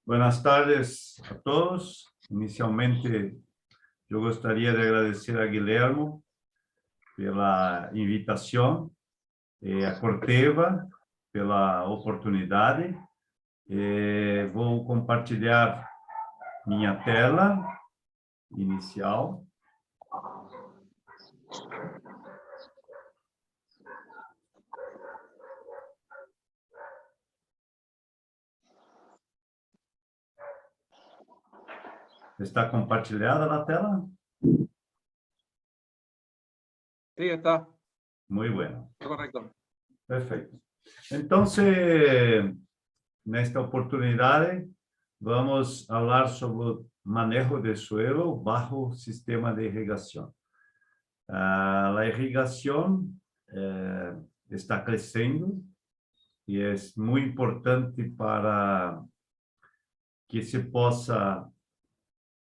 Buenas tardes a todos. Inicialmente, eu gostaria de agradecer a Guilhermo pela invitação, a Corteva pela oportunidade. Vou compartilhar minha tela inicial. Está compartilhada na tela? Sí, está. Muy bueno. Correcto. Perfeito. Então, nesta oportunidade, vamos falar sobre o manejo de suelo bajo sistema de irrigação. A irrigação está crescendo e é muito importante para que se possa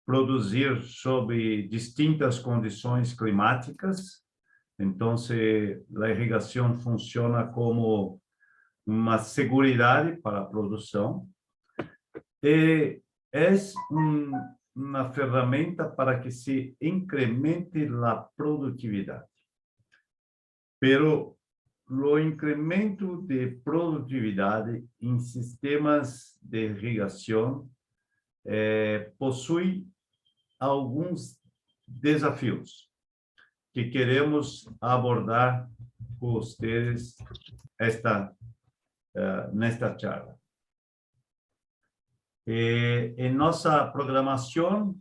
produzir sob distintas condições climáticas. Então, a irrigação funciona como uma seguridade para a produção e é uma ferramenta para que se incremente a produtividade. Pero o incremento de produtividade em sistemas de irrigação possui alguns desafios que queremos abordar com vocês nesta charla. Em nossa programação,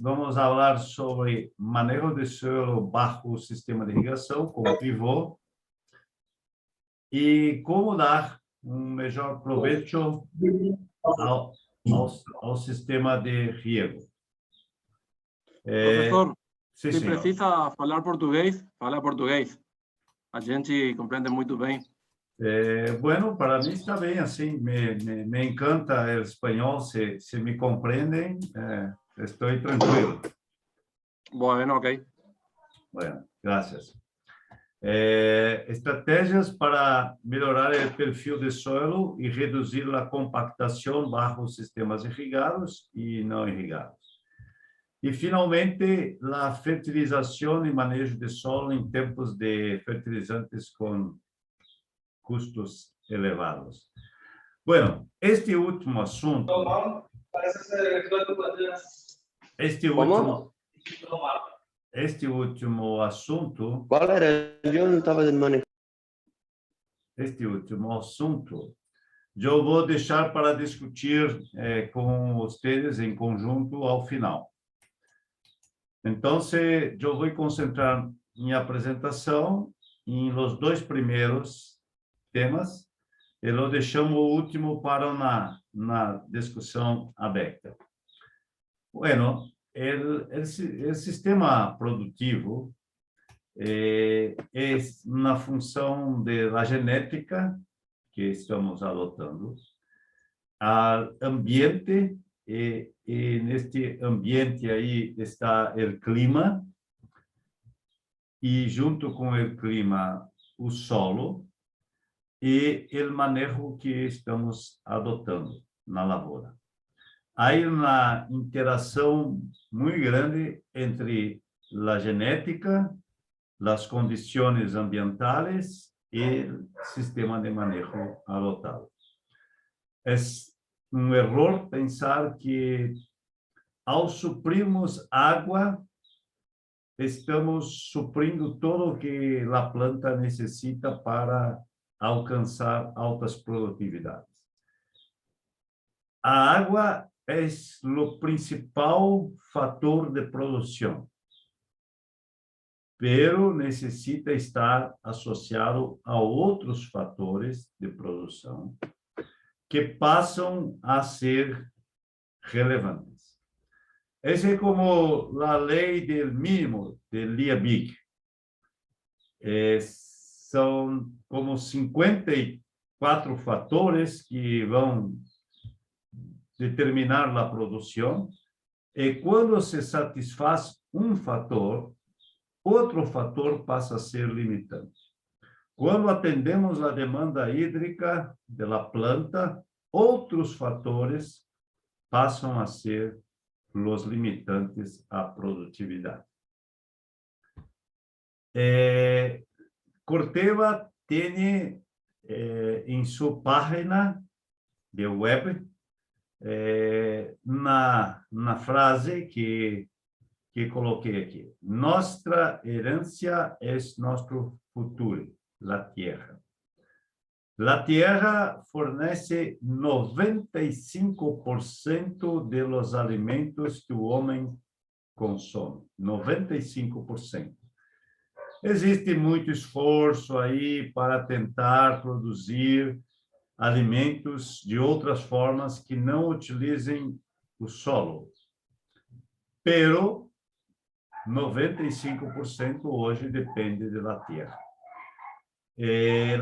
vamos falar sobre manejo de solo bajo sistema de irrigação, com pivô, e como dar melhor proveito ao sistema de riego. Professor, sim, se senhor. precisa falar português, fala português. A gente compreende muito bem. Bueno, para mim está bem assim. Me encanta o espanhol. Se me compreendem, estou tranquilo. Bueno, ok. Bueno, gracias. Estratégias para melhorar o perfil de solo e reduzir a compactação bajo sistemas irrigados e não irrigados. E, finalmente, a fertilização e manejo de solo em tempos de fertilizantes com custos elevados. Bueno, este último assunto... Este último assunto... Qual era? Eu não estava de manejo. Este último assunto, eu vou deixar para discutir com vocês em conjunto ao final. Então, eu vou concentrar minha apresentação em os dois primeiros temas e eu deixamos o último para na discussão aberta. Bueno, o sistema produtivo é uma função da genética que estamos adotando, ao ambiente, e neste ambiente aí está o clima, e junto com o clima, o solo, e o manejo que estamos adotando na lavoura. Há uma interação muito grande entre a genética, as condições ambientais e o sistema de manejo adotado. É erro pensar que, ao suprirmos água, estamos suprindo tudo o que a planta necessita para alcançar altas produtividades. A água é o principal fator de produção, pero necessita estar associado a outros fatores de produção que passam a ser relevantes. Essa é como a lei do mínimo de Liebig. São como 54 fatores que vão determinar a produção, e quando se satisfaz um fator, outro fator passa a ser limitante. Quando atendemos a demanda hídrica da planta, outros fatores passam a ser os limitantes à produtividade. Corteva tem em sua página de web na frase que coloquei aqui: nossa herança é nosso futuro, a terra. A terra fornece 95% dos alimentos que o homem consome. 95%. Existe muito esforço aí para tentar produzir alimentos de outras formas que não utilizem o solo. Pero 95% hoje depende da terra.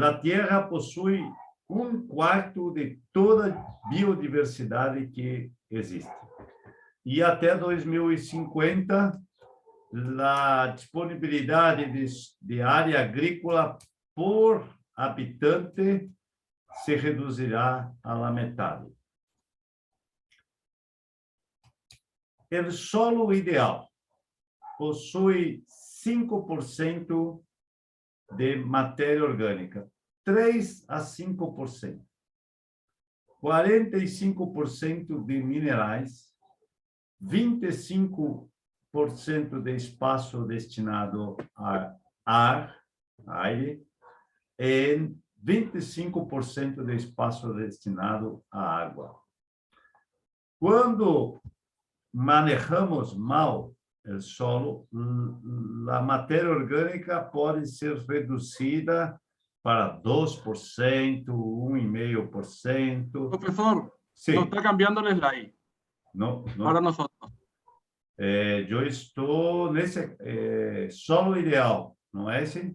A terra possui 1/4 de toda a biodiversidade que existe. E até 2050, a disponibilidade de área agrícola por habitante se reduzirá à metade. O solo ideal possui 5% de matéria orgânica, 3 a 5%. 45% de minerais, 25% de espaço destinado a ar, aire, e 25% de espaço destinado à água. Quando manejamos mal o solo, a matéria orgânica pode ser reduzida para 2%, 1,5%. Profesor, Sí. no está cambiando el slide No. para nosotros. Eu estou nesse solo ideal, não é esse?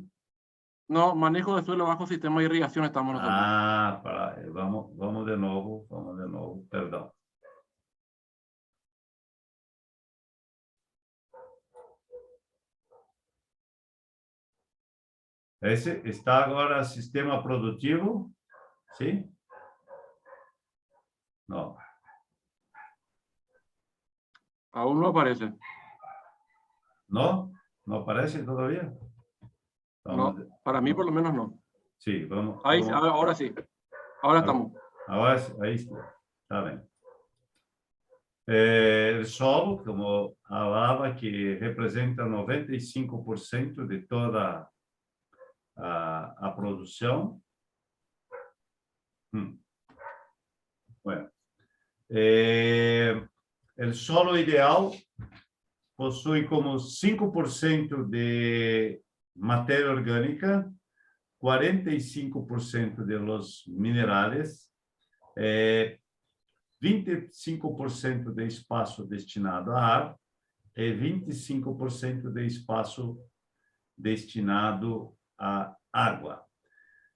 No, manejo de suelo bajo sistema de irrigación estamos nosotros. Vamos de novo, perdão. Esse está agora sistema produtivo, sim? Não. Aún no aparece. Não? Não aparece todavía? No, para mí por lo menos no. Sí, vamos. Ahí, ahora sí. Ahora estamos. Ahora ahí está. Está bem. O solo, como falava, que representa 95% de toda a produção. Bueno. O solo ideal possui como 5% de matéria orgânica, 45% de los minerais, 25% de espaço destinado a ar e 25% de espaço destinado a água.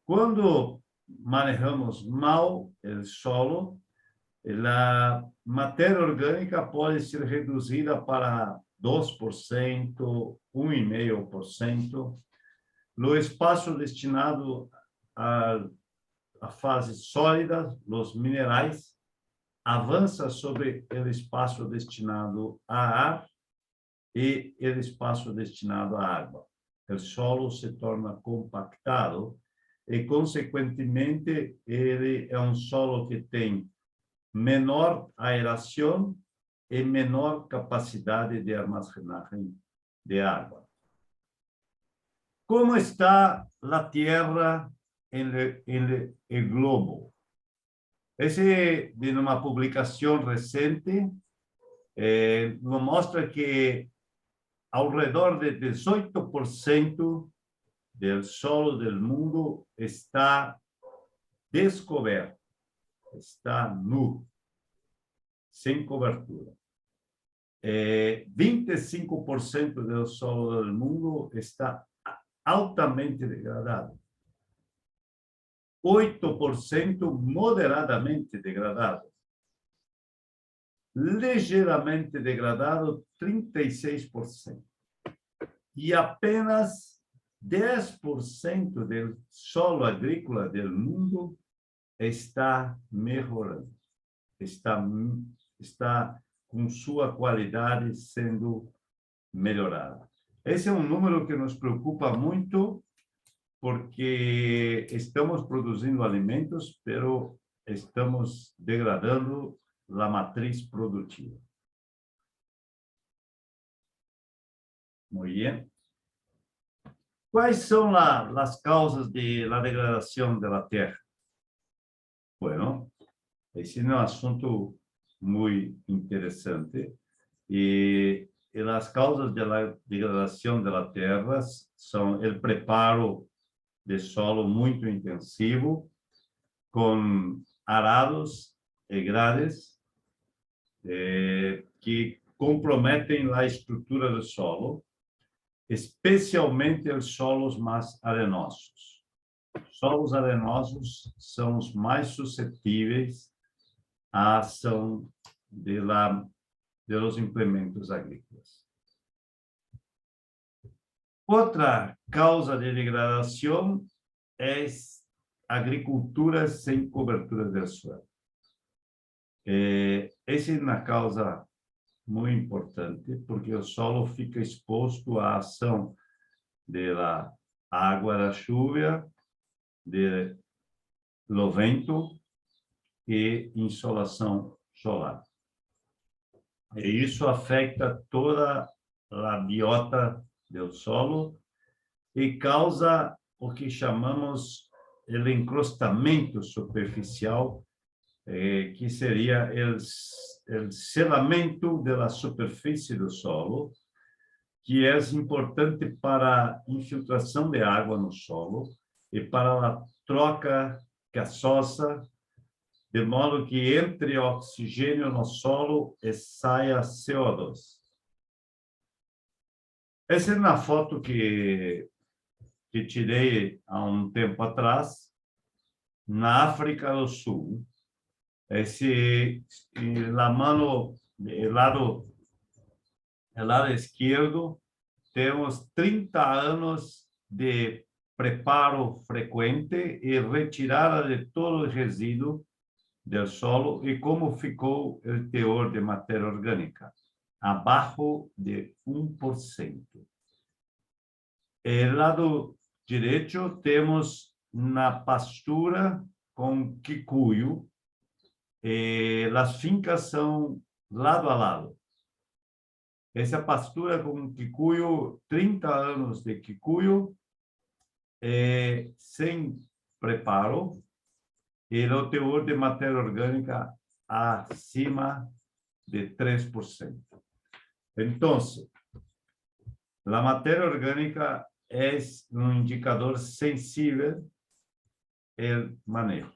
Quando manejamos mal o solo, a matéria orgânica pode ser reduzida para 2%, 1,5%. O espaço destinado à fase sólida, os minerais, avança sobre o espaço destinado a ar e o espaço destinado à água. O solo se torna compactado e, consequentemente, ele é solo que tem menor aeração e menor capacidade de armazenagem de água. Como está a Terra em globo? Esse de uma publicação recente nos mostra que ao redor de 18% do solo do mundo está descoberto, está nu, sem cobertura. 25% do solo do mundo está altamente degradado. 8% moderadamente degradado. Ligeiramente degradado, 36%. E apenas 10% do solo agrícola do mundo está melhorando, está com sua qualidade sendo melhorada. Esse é um número que nos preocupa muito, porque estamos produzindo alimentos, pero estamos degradando a matriz produtiva. Muito bem. Quais são as causas da degradação da terra? Bueno, esse é um assunto muito interessante. E as causas da degradação da terra são o preparo de solo muito intensivo, com arados e grades que comprometem a estrutura do solo, especialmente os solos mais arenosos. Solos arenosos são os mais suscetíveis à ação de los implementos agrícolas. Outra causa de degradação é agricultura sem cobertura do solo. Essa é uma causa muito importante, porque o solo fica exposto à ação da água da chuva, do vento e insolação solar. E isso afeta toda a biota do solo e causa o que chamamos o encrustamento superficial, que seria o selamento da superfície do solo, que é importante para a infiltração de água no solo e para a troca gasosa, de modo que entre oxigênio no solo e saia CO2. Essa é uma foto que tirei há um tempo atrás, na África do Sul. Esse lado esquerdo, temos 30 anos de preparo frequente e retirada de todo o resíduo do solo e como ficou o teor de matéria orgânica, abaixo de 1%. Do lado direito, temos na pastura com quicuio, as fincas são lado a lado. Essa pastura com quicuio, 30 anos de quicuio, sem preparo, e o teor de matéria orgânica acima de 3%. Então, a matéria orgânica é um indicador sensível ao manejo.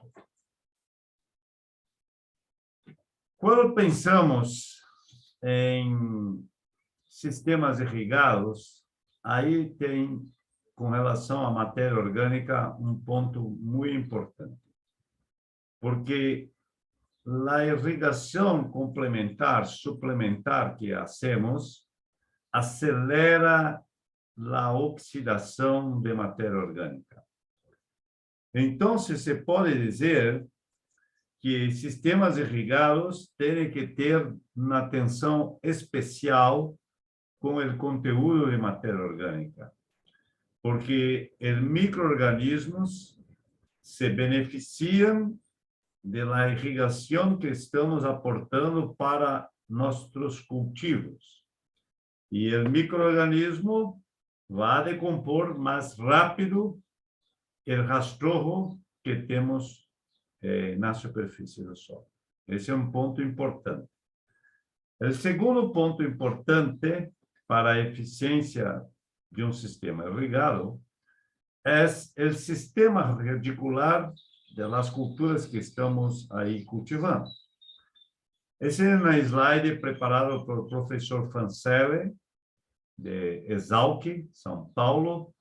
Quando pensamos em sistemas irrigados, aí tem, com relação à matéria orgânica, um ponto muito importante. Porque a irrigação complementar, suplementar que hacemos, acelera a oxidação de matéria orgânica. Então, se pode dizer que sistemas irrigados têm que ter uma atenção especial com o conteúdo de matéria orgânica, porque os micro-organismos se beneficiam da irrigação que estamos aportando para nossos cultivos. E o micro-organismo vai decompor mais rápido o rastrojo que temos na superfície do solo. Esse é um ponto importante. O segundo ponto importante para a eficiência de um sistema irrigado é o sistema radicular das culturas que estamos aí cultivando. Esse é um slide preparado pelo professor Fancelli, de Exalc, São Paulo,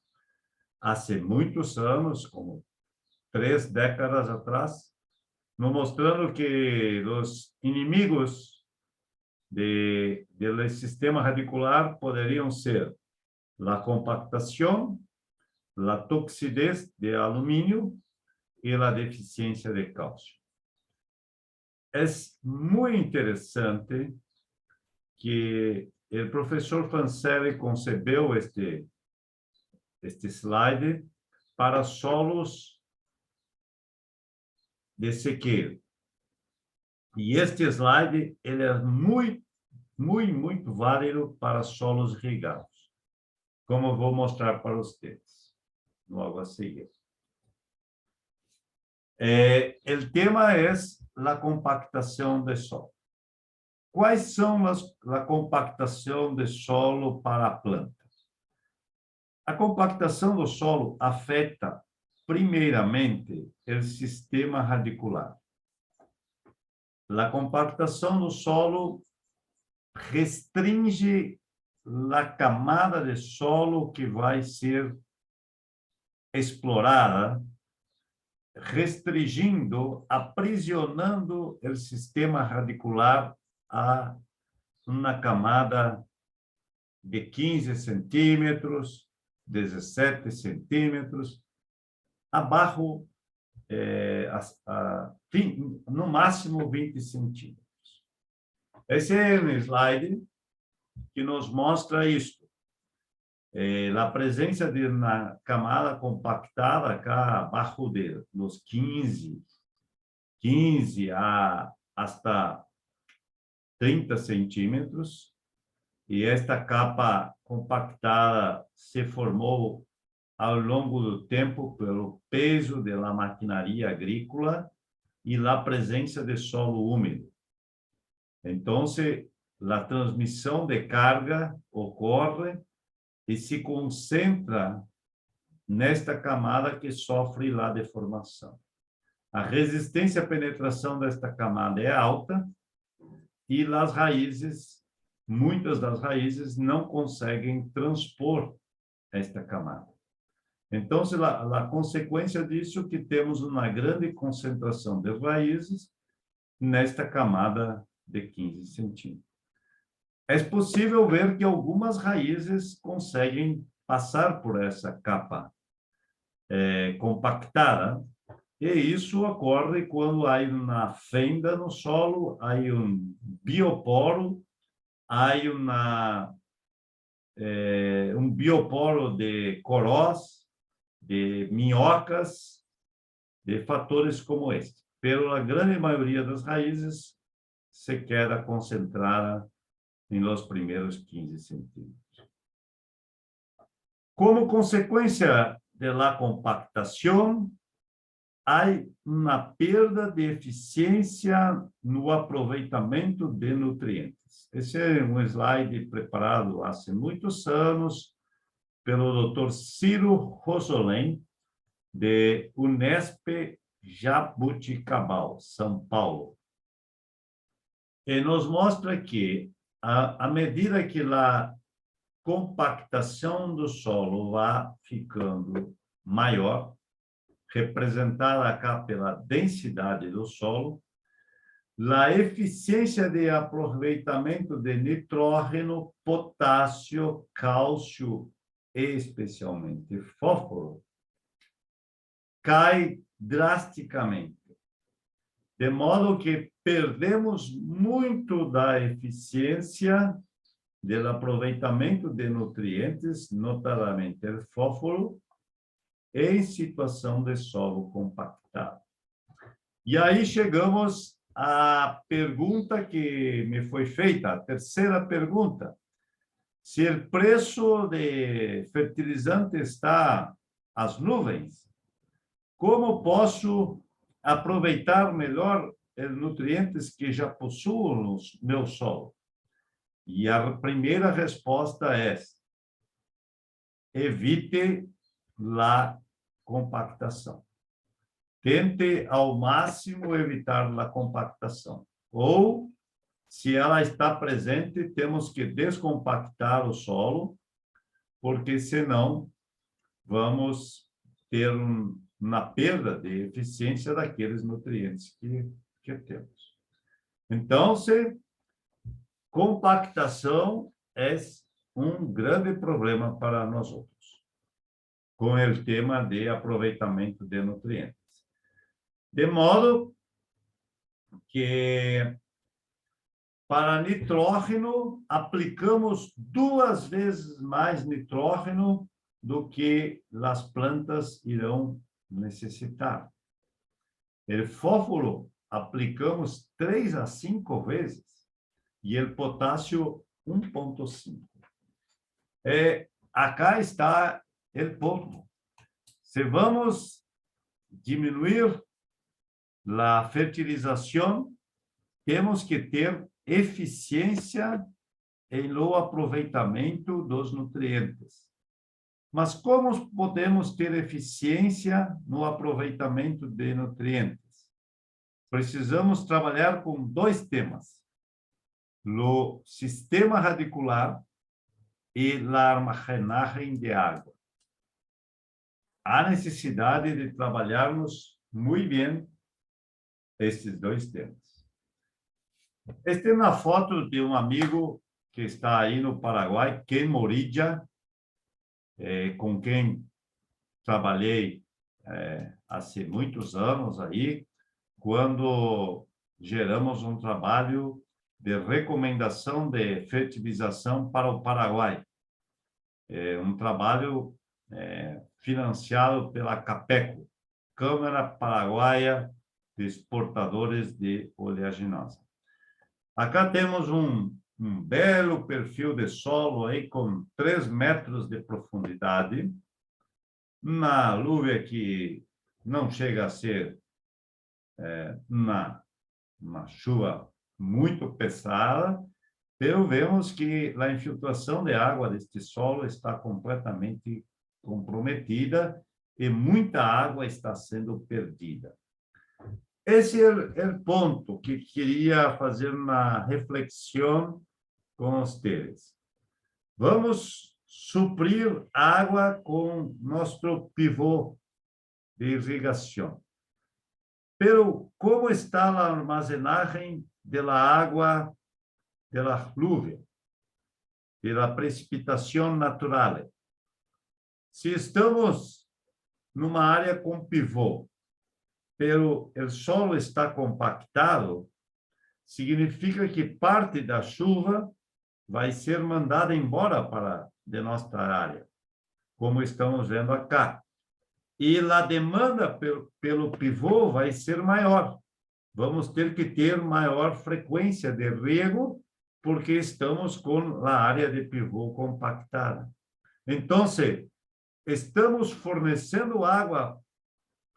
há muitos anos, como 3 décadas atrás, nos mostrando que os inimigos do sistema radicular poderiam ser a compactação, a toxidez de alumínio e a deficiência de cálcio. É muito interessante que o professor Fancelli concebeu este slide para solos de sequeiro. E este slide ele é muito válido para solos irrigados, como eu vou mostrar para vocês logo a seguir. O tema é a compactação de solo. Quais são a compactação de solo para a planta? A compactação do solo afeta, primeiramente, o sistema radicular. A compactação do solo restringe a camada de solo que vai ser explorada, restringindo, aprisionando o sistema radicular a uma camada de 15 centímetros, 17 centímetros, abaixo, no máximo 20 centímetros. Esse é um slide que nos mostra isso. A presença de uma camada compactada cá abaixo de nos 15 hasta 30 centímetros, e esta capa compactada se formou ao longo do tempo pelo peso da maquinaria agrícola e a presença de solo úmido. Então, a transmissão de carga ocorre e se concentra nesta camada que sofre a deformação. A resistência à penetração desta camada é alta e as raízes, muitas das raízes, não conseguem transpor esta camada. Então, a consequência disso é que temos uma grande concentração de raízes nesta camada de 15 centímetros. É possível ver que algumas raízes conseguem passar por essa capa compactada, e isso ocorre quando há uma fenda no solo, há um bioporo, há um bioporo de corós, de minhocas, de fatores como este. Pela grande maioria das raízes, se queda concentrada nos primeiros 15 centímetros. Como consequência da compactação, há uma perda de eficiência no aproveitamento de nutrientes. Esse é um slide preparado há muitos anos pelo Dr. Ciro Rosolém, de Unesp Jabuticabal, São Paulo. E nos mostra que, à medida que a compactação do solo vai ficando maior, representada cá pela densidade do solo, a eficiência de aproveitamento de nitrógeno, potássio, cálcio e especialmente fósforo cai drasticamente, de modo que perdemos muito da eficiência do aproveitamento de nutrientes, notadamente o fósforo, em situação de solo compactado. E aí chegamos à pergunta que me foi feita, a terceira pergunta. Se o preço de fertilizante está às nuvens, como posso aproveitar melhor os nutrientes que já possuo no meu solo? E a primeira resposta é: evite a compactação. Tente ao máximo evitar a compactação. Ou, se ela está presente, temos que descompactar o solo, porque senão vamos ter uma perda de eficiência daqueles nutrientes que temos. Então, compactação é um grande problema para nós outros, com o tema de aproveitamento de nutrientes. De modo que, para nitrógeno, aplicamos 2 vezes mais nitrógeno do que as plantas irão necessitar. O fósforo, aplicamos 3 a 5 vezes. E o potássio, 1,5. Acá está o ponto. Se vamos diminuir a fertilização, temos que ter eficiência no aproveitamento dos nutrientes. Mas como podemos ter eficiência no aproveitamento de nutrientes? Precisamos trabalhar com 2 temas: o sistema radicular e a armazenagem de água. Há necessidade de trabalharmos muito bem estes 2 temas. Esta é uma foto de um amigo que está aí no Paraguai, Ken Morilla, com quem trabalhei há muitos anos aí, quando geramos um trabalho de recomendação de fertilização para o Paraguai. Um trabalho financiado pela CAPECO, Câmara Paraguaia de Exportadores de Oleaginosa. Acá temos um belo perfil de solo aí com 3 metros de profundidade, uma alúvia que não chega a ser uma chuva muito pesada, mas vemos que a infiltração de água deste solo está completamente comprometida e muita água está sendo perdida. Esse é o ponto que queria fazer uma reflexão com vocês. Vamos suprir água com nosso pivô de irrigação. Pero como está a armazenagem da água da lluvia, da precipitação natural? Se estamos numa área com pivô, pero o solo está compactado, significa que parte da chuva vai ser mandada embora de nossa área, como estamos vendo acá. E a demanda pelo pivô vai ser maior. Vamos ter que ter maior frequência de riego, porque estamos com a área de pivô compactada. Então, estamos fornecendo água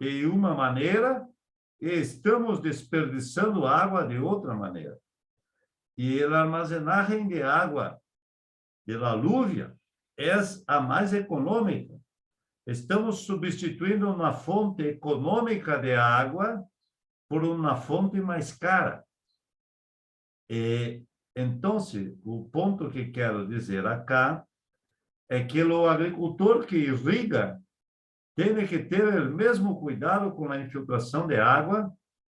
de uma maneira e estamos desperdiçando água de outra maneira. E a armazenagem de água da alúvia é a mais econômica. Estamos substituindo uma fonte econômica de água por uma fonte mais cara. Então, o ponto que quero dizer acá é que o agricultor que irriga tem que ter o mesmo cuidado com a infiltração de água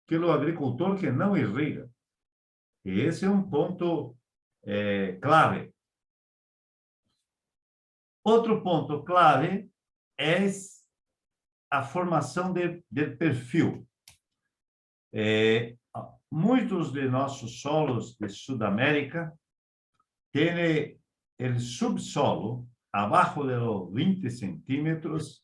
que o agricultor que não irriga. E esse é um ponto clave. Outro ponto clave é a formação de perfil. Muitos de nossos solos de Sudamérica têm o subsolo abaixo de los 20 centímetros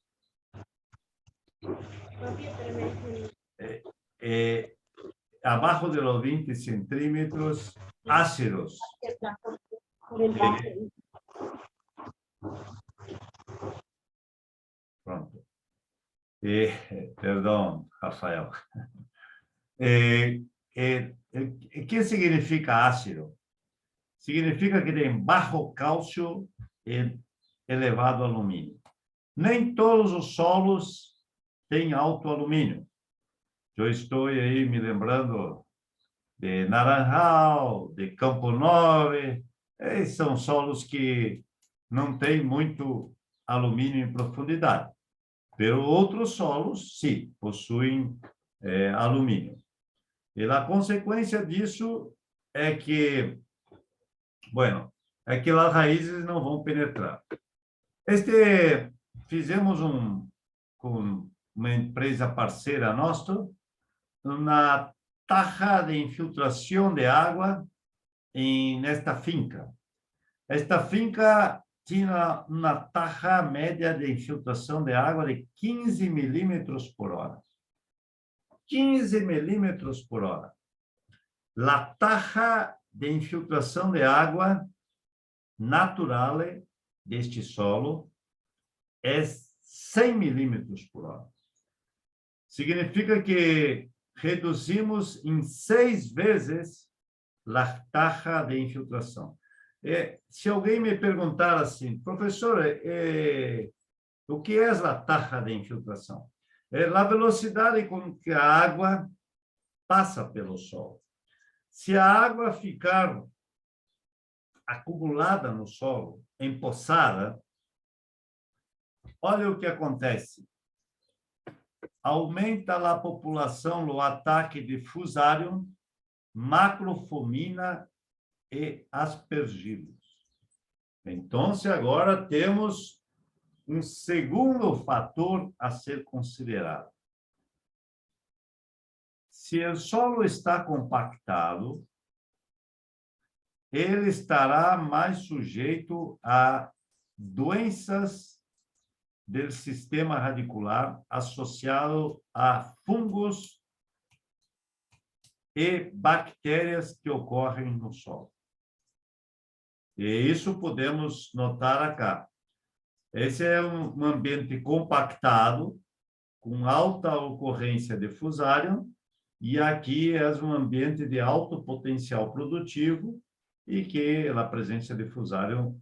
abaixo de los 20 centímetros ácidos. Pronto. Perdão, Rafael. O que significa ácido? Significa que tem baixo cálcio e elevado alumínio. Nem todos os solos têm alto alumínio. Eu estou aí me lembrando de Naranjal, de Campo Novo, são solos que não têm muito alumínio em profundidade. Pero outros solos, sim, possuem alumínio. E a consequência disso é que, as raízes não vão penetrar. Fizemos com uma empresa parceira nossa, uma taxa de infiltração de água nesta finca. Esta finca tinha uma taxa média de infiltração de água de 15 milímetros por hora. 15 milímetros por hora. A taxa de infiltração de água natural deste solo é 100 milímetros por hora. Significa que reduzimos em 6 vezes a taxa de infiltração. Se alguém me perguntar assim, professor, o que é a taxa de infiltração? É a velocidade com que a água passa pelo solo. Se a água ficar acumulada no solo, empoçada, olha o que acontece. Aumenta a população no ataque de Fusarium, macrofomina e aspergillus. Então, agora temos um segundo fator a ser considerado. Se o solo está compactado, ele estará mais sujeito a doenças do sistema radicular associado a fungos e bactérias que ocorrem no solo. E isso podemos notar acá. Esse é um ambiente compactado, com alta ocorrência de Fusarium, e aqui é um ambiente de alto potencial produtivo e que a presença de Fusarium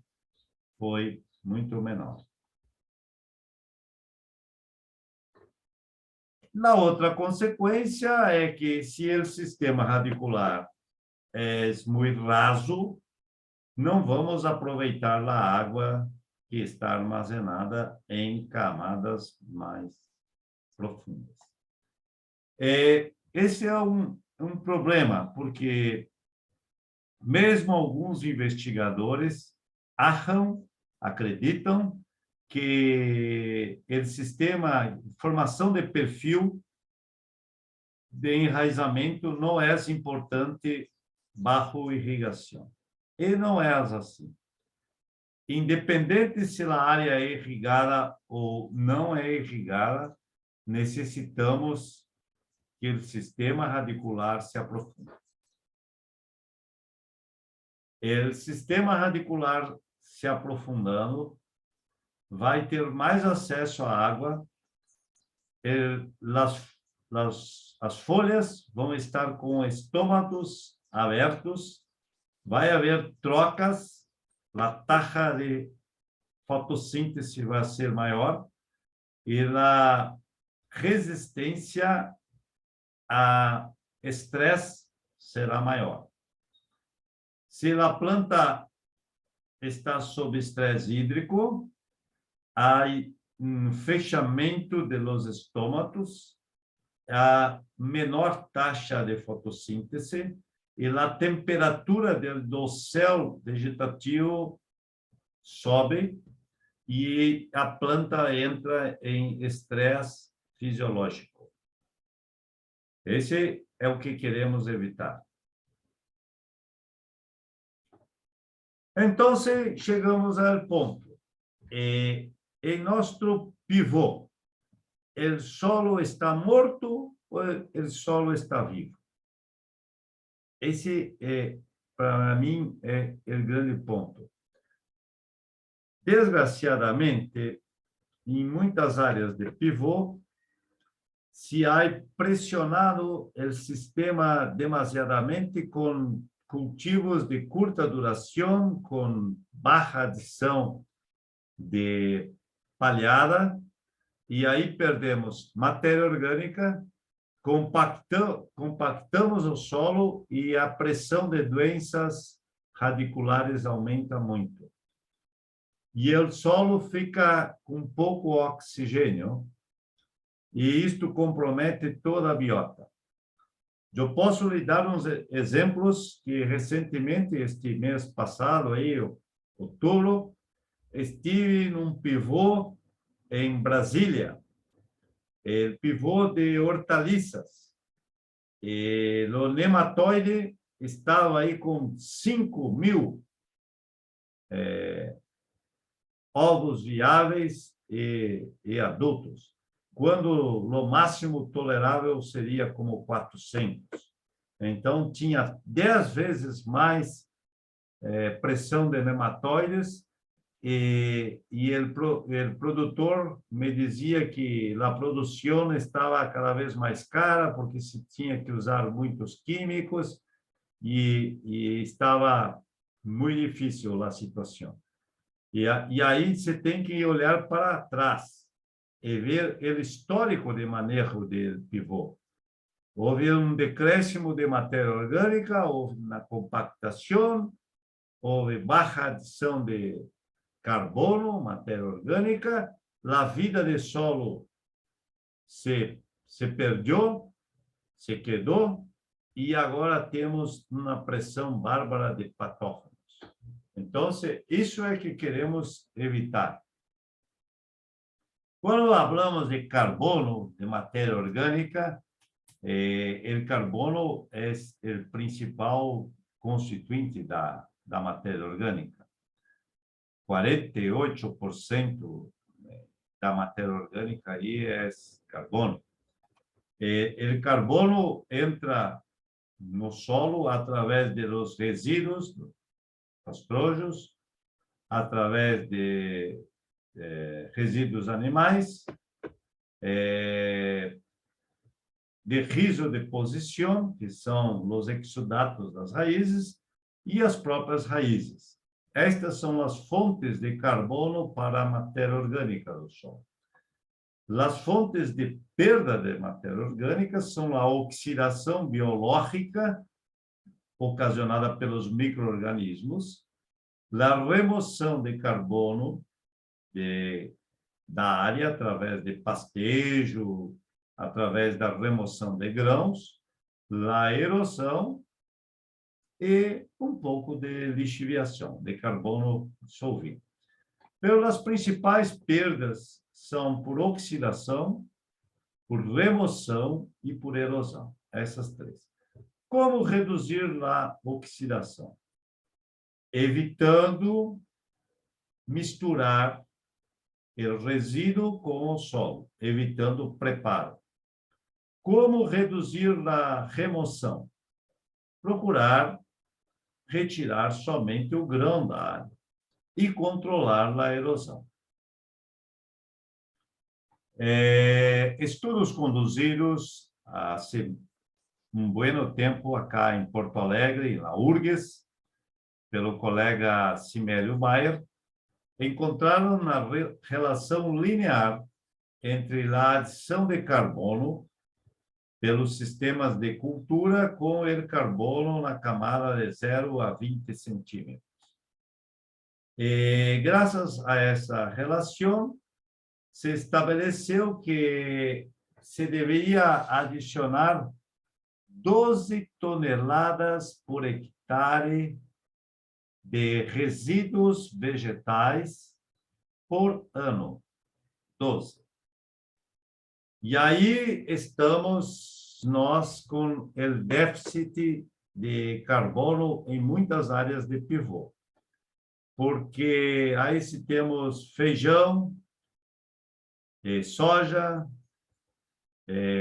foi muito menor. Na outra consequência é que se o sistema radicular é muito raso, não vamos aproveitar a água que está armazenada em camadas mais profundas. Esse é um problema, porque mesmo alguns investigadores acreditam que o sistema de formação de perfil de enraizamento não é importante bajo irrigação. E não é assim. Independente se a área é irrigada ou não é irrigada, necessitamos que o sistema radicular se aprofunde. O sistema radicular se aprofundando vai ter mais acesso à água, as folhas vão estar com estômatos abertos, vai haver trocas, a taxa de fotossíntese vai ser maior e a resistência a estresse será maior. Se a planta está sob estresse hídrico, há um fechamento de los estômatos, há menor taxa de fotossíntese e a temperatura do dossel vegetativo sobe e a planta entra em estresse fisiológico. Esse é o que queremos evitar. Então, chegamos ao ponto. Em nosso pivô, o solo está morto ou o solo está vivo? Esse, para mim, é o grande ponto. Desgraciadamente, em muitas áreas de pivô, se há pressionado o sistema demasiadamente com cultivos de curta duração, com baixa adição de palhada, e aí perdemos matéria orgânica, compactamos o solo e a pressão de doenças radiculares aumenta muito. E o solo fica com pouco oxigênio, e isto compromete toda a biota. Eu posso lhe dar uns exemplos que recentemente, este mês passado, aí, outubro, estive num pivô em Brasília, o pivô de hortaliças. o nematóide estava aí com 5.000 ovos viáveis e adultos, quando o máximo tolerável seria como 400. Então, tinha 10 vezes mais pressão de nematóides e o produtor me dizia que a produção estava cada vez mais cara porque se tinha que usar muitos químicos e estava muito difícil a situação. E aí você tem que olhar para trás e ver o histórico de manejo do pivô. Houve decréscimo de matéria orgânica, houve na compactação, houve baixa adição de carbono, matéria orgânica, a vida do solo se perdeu, se quedou, e agora temos uma pressão bárbara de patógenos. Então, isso é que queremos evitar. Quando falamos de carbono, de matéria orgânica, o carbono é o principal constituinte da matéria orgânica. 48% da matéria orgânica aí é carbono. O carbono entra no solo através dos resíduos pastosos, através de resíduos animais, de rizodeposição, que são os exudatos das raízes, e as próprias raízes. Estas são as fontes de carbono para a matéria orgânica do solo. As fontes de perda de matéria orgânica são a oxidação biológica ocasionada pelos micro-organismos, a remoção de carbono da área através de pastejo, através da remoção de grãos, a erosão e um pouco de lixiviação, de carbono dissolvido. As principais perdas são por oxidação, por remoção e por erosão. Essas três. Como reduzir a oxidação? Evitando misturar o resíduo com o solo, evitando o preparo. Como reduzir a remoção? Procurar retirar somente o grão da área e controlar a erosão. Estudos conduzidos há um bom tempo acá em Porto Alegre, na URGS, pelo colega Simélio Maier, encontraram uma relação linear entre a adição de carbono pelos sistemas de cultura com o carbono na camada de 0 a 20 centímetros. E, graças a essa relação, se estabeleceu que se deveria adicionar 12 toneladas por hectare de resíduos vegetais por ano. 12. E aí estamos nós com o déficit de carbono em muitas áreas de pivô. Porque aí se temos feijão, soja,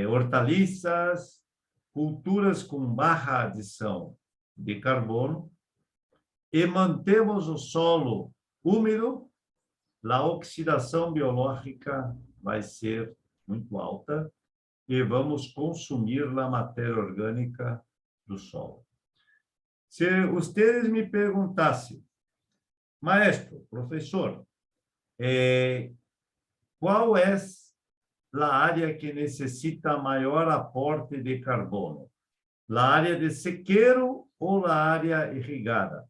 hortaliças, culturas com baixa adição de carbono, e mantemos o solo úmido, a oxidação biológica vai ser muito alta e vamos consumir a matéria orgânica do solo. Se vocês me perguntassem, maestro, professor, qual é a área que necessita maior aporte de carbono? A área de sequeiro ou a área irrigada?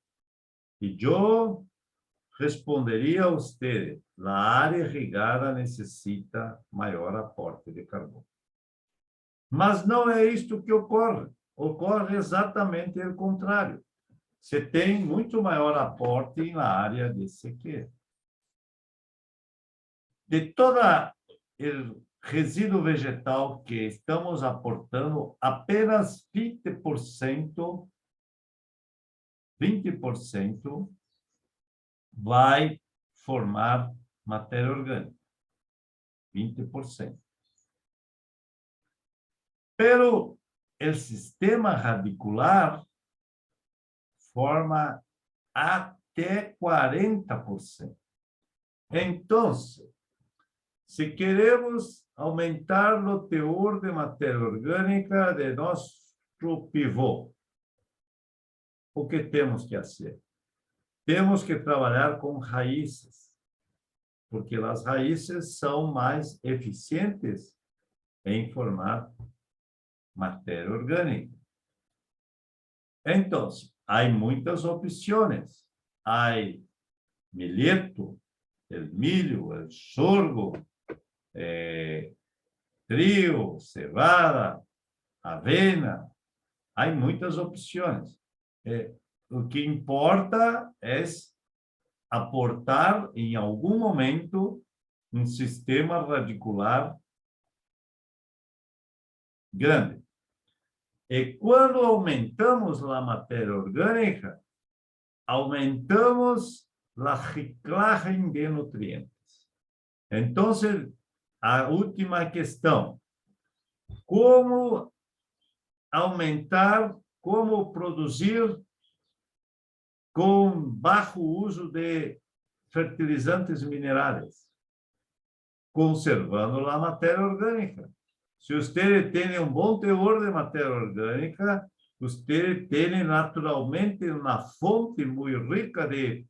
E eu responderia a você, a área irrigada necessita maior aporte de carbono. Mas não é isto que ocorre. Ocorre exatamente o contrário. Você tem muito maior aporte na área de sequeiro. De toda resíduo vegetal que estamos aportando, apenas 20% vai formar matéria orgânica. 20%. Pero o sistema radicular forma até 40%. Então, se queremos aumentar o teor de matéria orgânica de nosso pivô, o que temos que fazer? Temos que trabalhar com raízes, porque as raízes são mais eficientes em formar matéria orgânica. Então, há muitas opções. Há milheto, o milho, o sorgo, trigo, cevada, avena. Há muitas opções. O que importa é aportar, em algum momento, um sistema radicular grande. E quando aumentamos a matéria orgânica, aumentamos a reciclagem de nutrientes. Então, a última questão: como aumentar, como produzir com baixo uso de fertilizantes minerais, conservando a matéria orgânica. Se você tem um bom teor de matéria orgânica, você tem naturalmente uma fonte muito rica de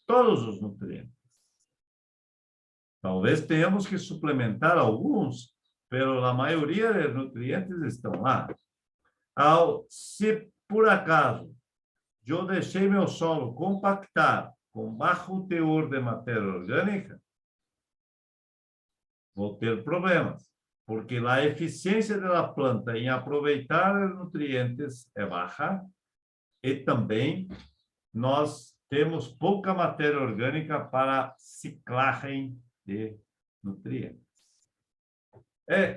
todos os nutrientes. Talvez tenhamos que suplementar alguns, mas a maioria dos nutrientes estão lá. Se por acaso eu deixei meu solo compactar com baixo teor de matéria orgânica, vou ter problemas, porque a eficiência da planta em aproveitar os nutrientes é baixa e também nós temos pouca matéria orgânica para ciclagem de nutrientes.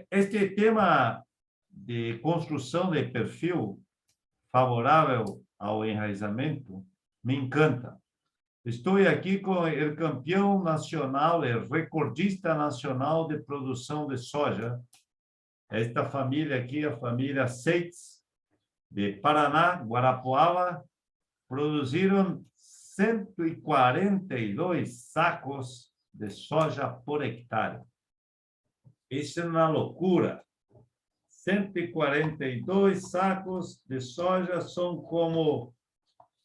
Este tema de construção de perfil favorável ao enraizamento me encanta. Estou aqui com o campeão nacional, o recordista nacional de produção de soja. Esta família aqui, a família Seitz, de Paraná, Guarapuava, produziram 142 sacos de soja por hectare. Isso é uma loucura. 142 sacos de soja são como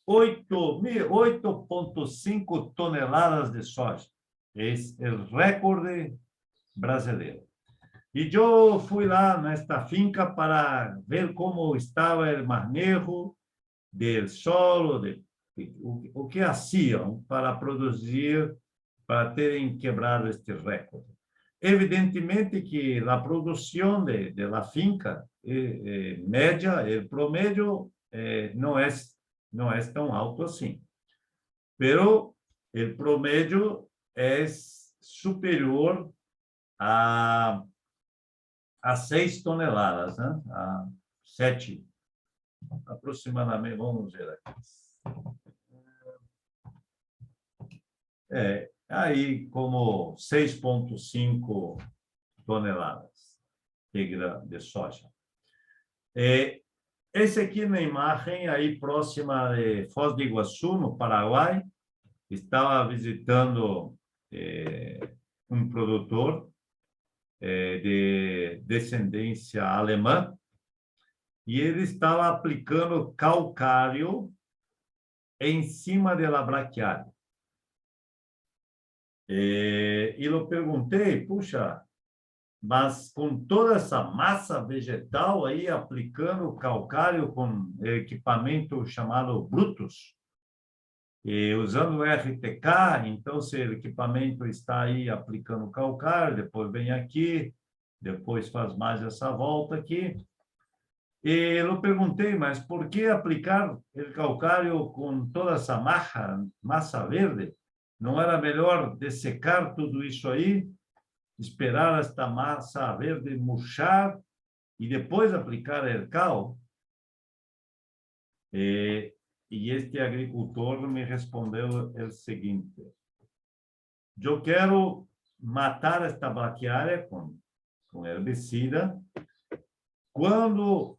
8,5 toneladas de soja. Esse é o recorde brasileiro. E eu fui lá nesta finca para ver como estava o manejo do solo, o que haciam para produzir, para terem quebrado este recorde. Evidentemente que a produção de la finca média, o promédio, não é tão alto assim. Pero o promédio é superior a 6 toneladas, né? A 7, aproximadamente, vamos ver aqui. Aí como 6,5 toneladas de soja. Esse aqui na imagem, aí próxima de Foz do Iguaçu, no Paraguai, estava visitando um produtor de descendência alemã, e ele estava aplicando calcário em cima da braquiária. E eu perguntei, puxa, mas com toda essa massa vegetal aí aplicando calcário com equipamento chamado Brutus, e usando o RTK, então se o equipamento está aí aplicando calcário, depois vem aqui, depois faz mais essa volta aqui. E eu perguntei, mas por que aplicar o calcário com toda essa massa verde? Não era melhor dessecar tudo isso aí? esperar esta massa verde murchar e depois aplicar el cal? E este agricultor me respondeu o seguinte: eu quero matar esta braquiária com herbicida. Quando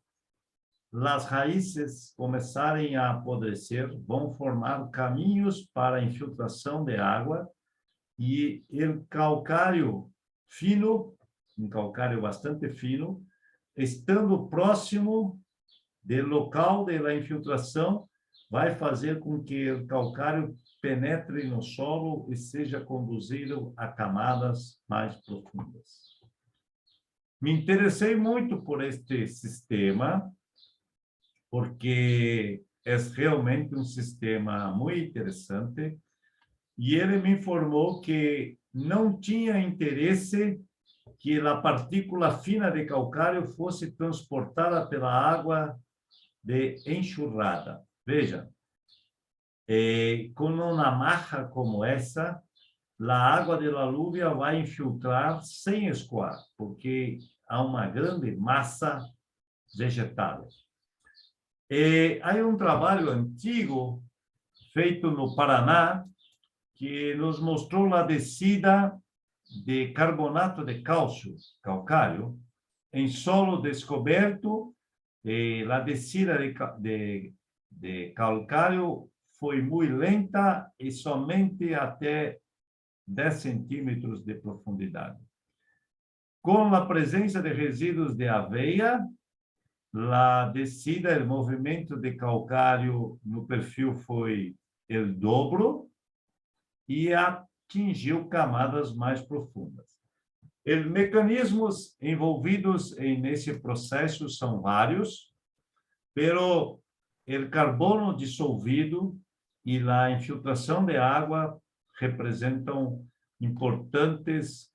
as raízes começarem a apodrecer, vão formar caminhos para a infiltração de água e o calcário fino, um calcário bastante fino, estando próximo do local da infiltração, vai fazer com que o calcário penetre no solo e seja conduzido a camadas mais profundas. Me interessei muito por este sistema, porque é realmente um sistema muito interessante, e ele me informou que não tinha interesse que a partícula fina de calcário fosse transportada pela água de enxurrada. Veja, com uma marra como essa, a água da alúvia vai infiltrar sem escoar, porque há uma grande massa vegetal. Há um trabalho antigo feito no Paraná que nos mostrou a descida de carbonato de cálcio, calcário, em solo descoberto. A descida de calcário foi muito lenta e somente até 10 centímetros de profundidade. Com a presença de resíduos de aveia, a descida, o movimento de calcário no perfil foi o dobro e atingiu camadas mais profundas. Os mecanismos envolvidos nesse processo são vários, pero o carbono dissolvido e a infiltração de água representam importantes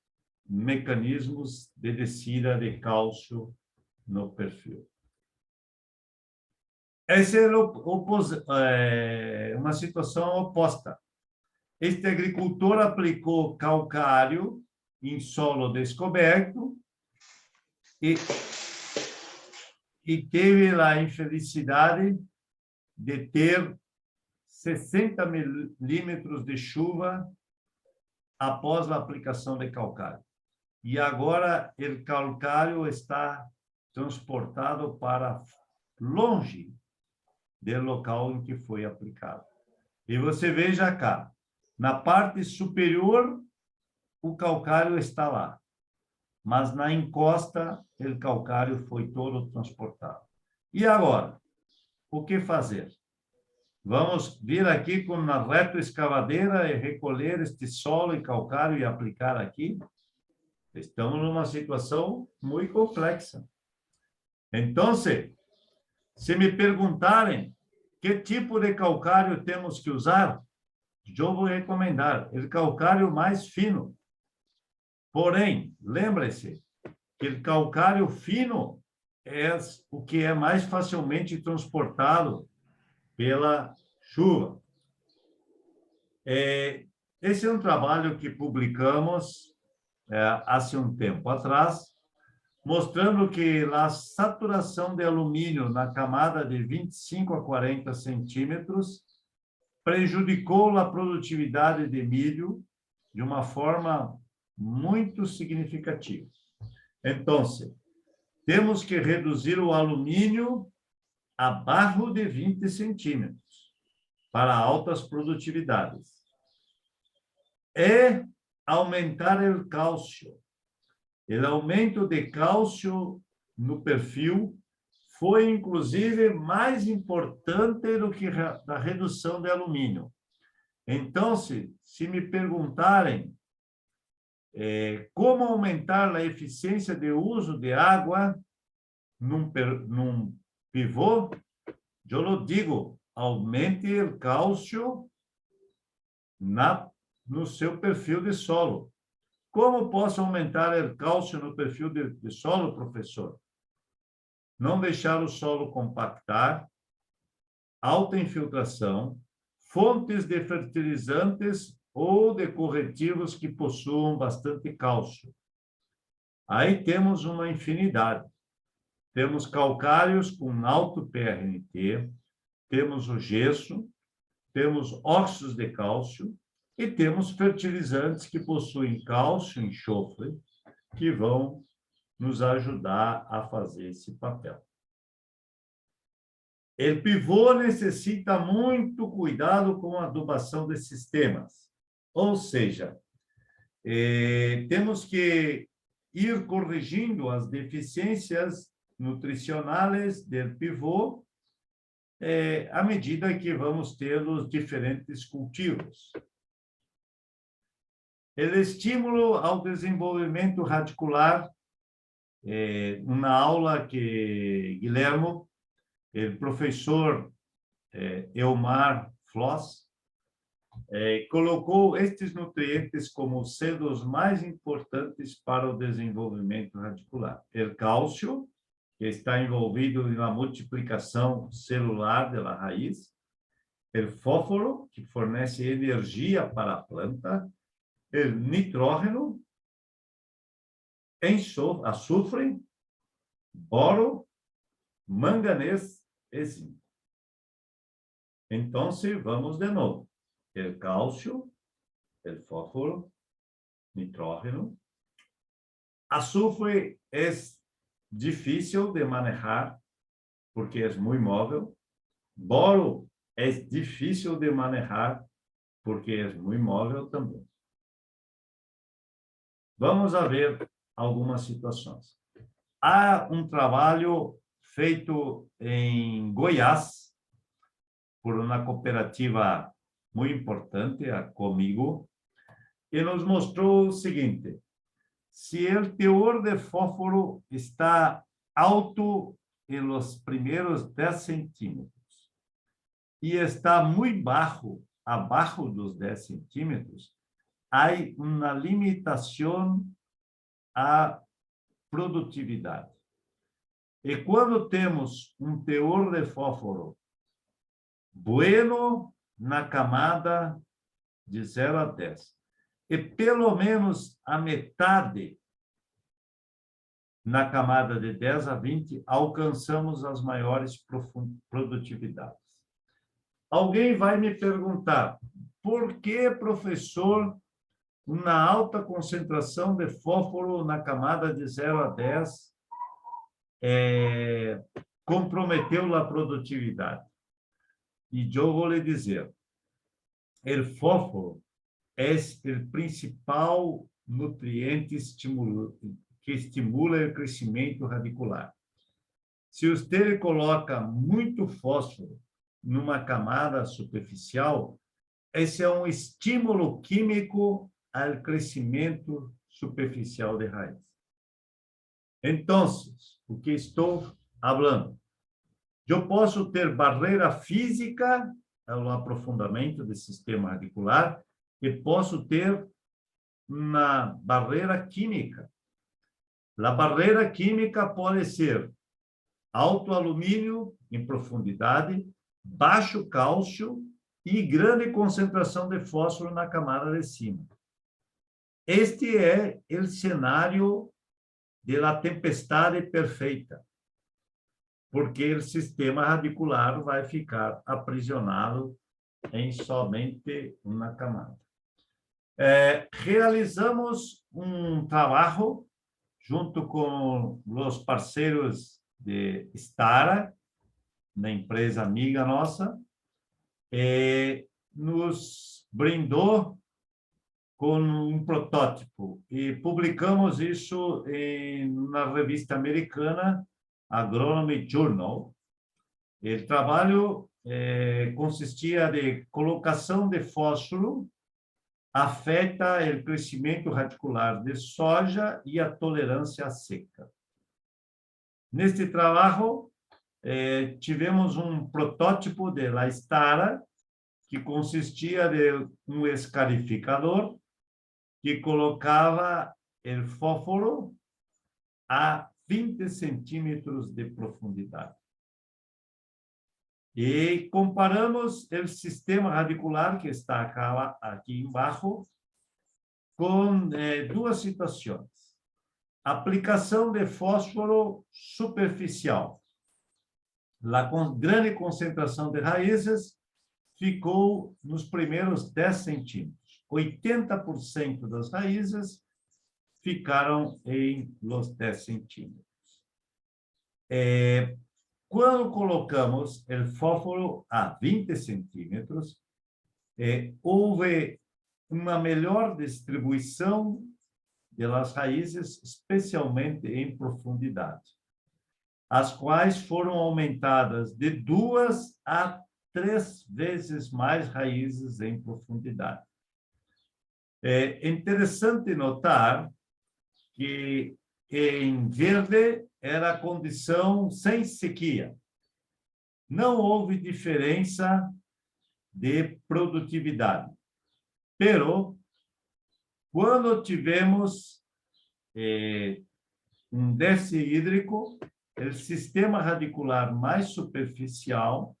mecanismos de descida de cálcio no perfil. Essa é uma situação oposta. Este agricultor aplicou calcário em solo descoberto e teve a infelicidade de ter 60 milímetros de chuva após a aplicação de calcário. E agora o calcário está transportado para longe do local em que foi aplicado. E você veja cá, na parte superior, o calcário está lá, mas na encosta, o calcário foi todo transportado. E agora, o que fazer? Vamos vir aqui com uma retroescavadeira e recolher este solo e calcário e aplicar aqui? Estamos numa situação muito complexa. Então, se me perguntarem que tipo de calcário temos que usar, eu vou recomendar o calcário mais fino. Porém, lembre-se que o calcário fino é o que é mais facilmente transportado pela chuva. Esse é um trabalho que publicamos há um tempo atrás, mostrando que a saturação de alumínio na camada de 25 a 40 centímetros prejudicou a produtividade de milho de uma forma muito significativa. Então, temos que reduzir o alumínio abaixo de 20 centímetros para altas produtividades. E aumentar o cálcio. O aumento de cálcio no perfil foi, inclusive, mais importante do que a redução de alumínio. Então, se me perguntarem como aumentar a eficiência de uso de água num pivô, eu digo, aumente o cálcio no seu perfil de solo. Como posso aumentar o cálcio no perfil de solo, professor? Não deixar o solo compactar, alta infiltração, fontes de fertilizantes ou de corretivos que possuam bastante cálcio. Aí temos uma infinidade. Temos calcários com alto PRNT, temos o gesso, temos óxidos de cálcio e temos fertilizantes que possuem cálcio e enxofre, que vão nos ajudar a fazer esse papel. O pivô necessita muito cuidado com a adubação de sistemas. Ou seja, temos que ir corrigindo as deficiências nutricionais do pivô à medida que vamos ter os diferentes cultivos. O estímulo ao desenvolvimento radicular, uma aula que Guilhermo, o professor Elmar Floss, colocou estes nutrientes como sendo os mais importantes para o desenvolvimento radicular. O cálcio, que está envolvido na multiplicação celular da raiz, o fósforo, que fornece energia para a planta, o nitrógeno, açufre, boro, manganês e zinco. Então, vamos de novo. O cálcio, o fósforo, nitrógeno. Azufre é difícil de manejar, porque é muito móvel. Boro é difícil de manejar, porque é muito móvel também. Vamos a ver algumas situações. Há um trabalho feito em Goiás, por uma cooperativa muito importante, a Comigo, e nos mostrou o seguinte: se o teor de fósforo está alto nos primeiros 10 centímetros e está muito baixo, abaixo dos 10 centímetros, há uma limitação à produtividade. E quando temos um teor de fósforo bueno na camada de 0 a 10, e pelo menos a metade na camada de 10 a 20, alcançamos as maiores produtividades. Alguém vai me perguntar, por que, professor, uma alta concentração de fósforo na camada de 0 a 10 comprometeu a produtividade? E eu vou lhe dizer, o fósforo é o principal nutriente que estimula o crescimento radicular. Se você coloca muito fósforo numa camada superficial, esse é um estímulo químico ao crescimento superficial de raiz. Então, o que estou falando? Eu posso ter barreira física ao aprofundamento do sistema radicular e posso ter uma barreira química. A barreira química pode ser alto alumínio em profundidade, baixo cálcio e grande concentração de fósforo na camada de cima. Este é o cenário da tempestade perfeita, porque o sistema radicular vai ficar aprisionado em somente uma camada. Realizamos um trabalho junto com os parceiros de Stara, da empresa amiga nossa, nos brindou com um protótipo e publicamos isso na revista americana Agronomy Journal. O trabalho consistia de colocação de fósforo afeta o crescimento radicular de soja e a tolerância à seca. Neste trabalho, tivemos um protótipo de La Stara, que consistia de um escarificador que colocava o fósforo a 20 centímetros de profundidade. E comparamos o sistema radicular, que está aqui embaixo, com duas situações. Aplicação de fósforo superficial. A grande concentração de raízes ficou nos primeiros 10 centímetros. 80% das raízes ficaram em los 10 centímetros. Quando colocamos o fósforo a 20 centímetros, houve uma melhor distribuição das raízes, especialmente em profundidade, as quais foram aumentadas de 2 a 3 vezes mais raízes em profundidade. É interessante notar que em verde era a condição sem sequia. Não houve diferença de produtividade. Pero, quando tivemos déficit hídrico, o sistema radicular mais superficial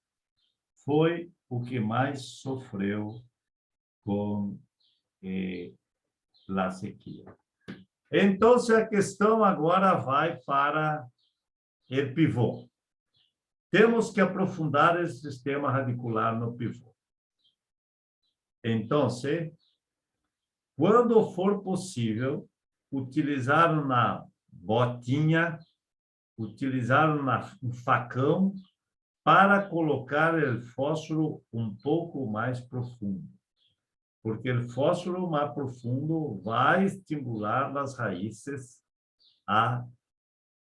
foi o que mais sofreu com a sequia. Então, a questão agora vai para o pivô. Temos que aprofundar esse sistema radicular no pivô. Então, quando for possível, utilizar uma botinha, utilizar um facão para colocar o fósforo um pouco mais profundo. Porque o fósforo mais profundo vai estimular as raízes a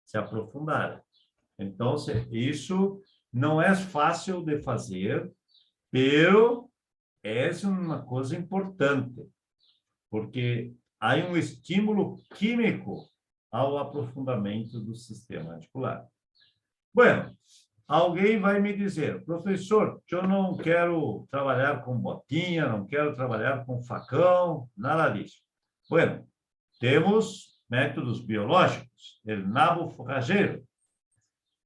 se aprofundarem. Então, isso não é fácil de fazer, mas é uma coisa importante, porque há um estímulo químico ao aprofundamento do sistema radicular. Bueno, alguém vai me dizer, professor, eu não quero trabalhar com botinha, não quero trabalhar com facão, nada disso. Bueno, temos métodos biológicos, o nabo forrageiro.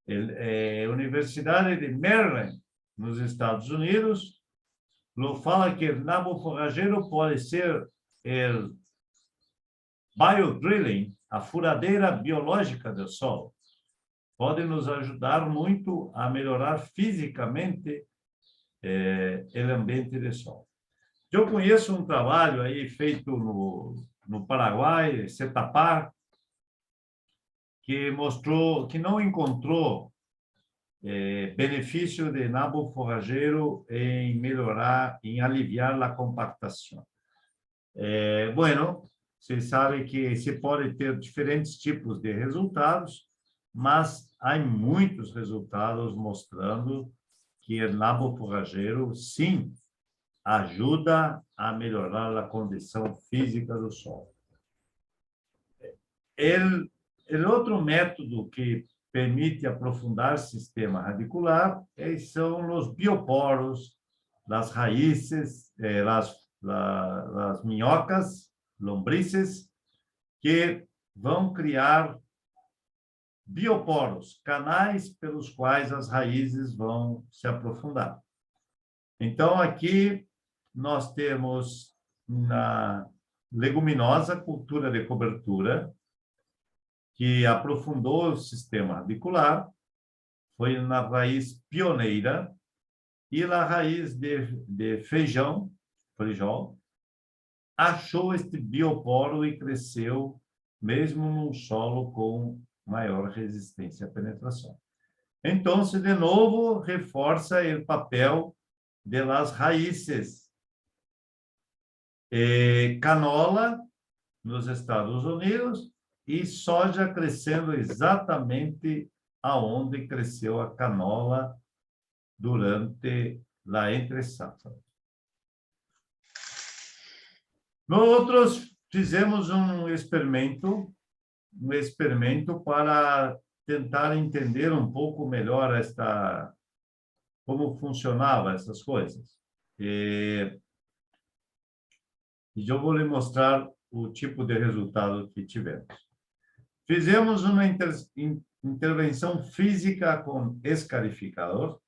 A Universidade de Maryland, nos Estados Unidos, fala que o nabo forrageiro pode ser o biodrilling, a furadeira biológica do solo. Pode nos ajudar muito a melhorar fisicamente o ambiente do solo. Eu conheço um trabalho aí feito no Paraguai, CETAPAR, que mostrou que não encontrou benefício de nabo forrageiro em melhorar, em aliviar a compactação. Bueno, você sabe que se pode ter diferentes tipos de resultados, mas há muitos resultados mostrando que o nabo forrageiro, sim, ajuda a melhorar a condição física do solo. O outro método que permite aprofundar o sistema radicular são os bioporos, as raízes, as minhocas, lombrices, que vão criar bioporos, canais pelos quais as raízes vão se aprofundar. Então, aqui nós temos na leguminosa cultura de cobertura, que aprofundou o sistema radicular, foi na raiz pioneira, e a raiz de feijão, achou este bioporo e cresceu mesmo num solo com maior resistência à penetração. Então, de novo, reforça o papel das raízes. Canola, nos Estados Unidos, e soja crescendo exatamente aonde cresceu a canola durante a entre-safra. Nós fizemos um experimento para tentar entender um pouco melhor como funcionavam essas coisas. E eu vou lhe mostrar o tipo de resultado que tivemos. Fizemos uma intervenção física com escarificador.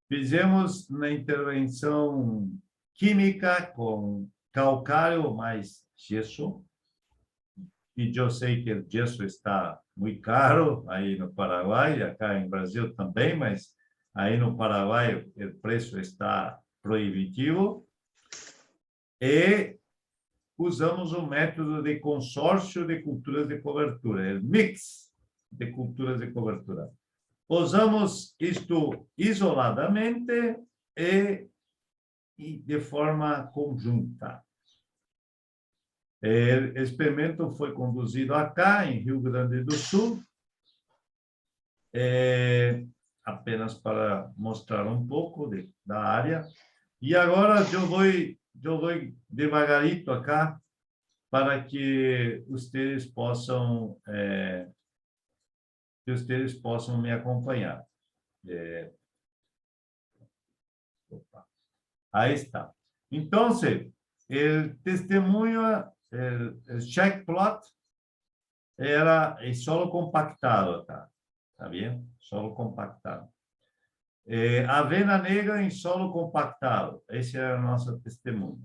Fizemos uma intervenção química com calcário mais gesso. e eu sei que o gesso está muito caro aí no Paraguai, acá em Brasil também, mas aí no Paraguai o preço está proibitivo. E usamos o método de consórcio de culturas de cobertura, o mix de culturas de cobertura. Usamos isto isoladamente e de forma conjunta. O experimento foi conduzido acá, em Rio Grande do Sul, apenas para mostrar um pouco da área. E agora eu vou devagarito acá, para que vocês possam me acompanhar. Aí está. Então, o testemunho, o check plot era em solo compactado, tá? Tá bem? Solo compactado. Avena negra em solo compactado. Esse era a nossa testemunha.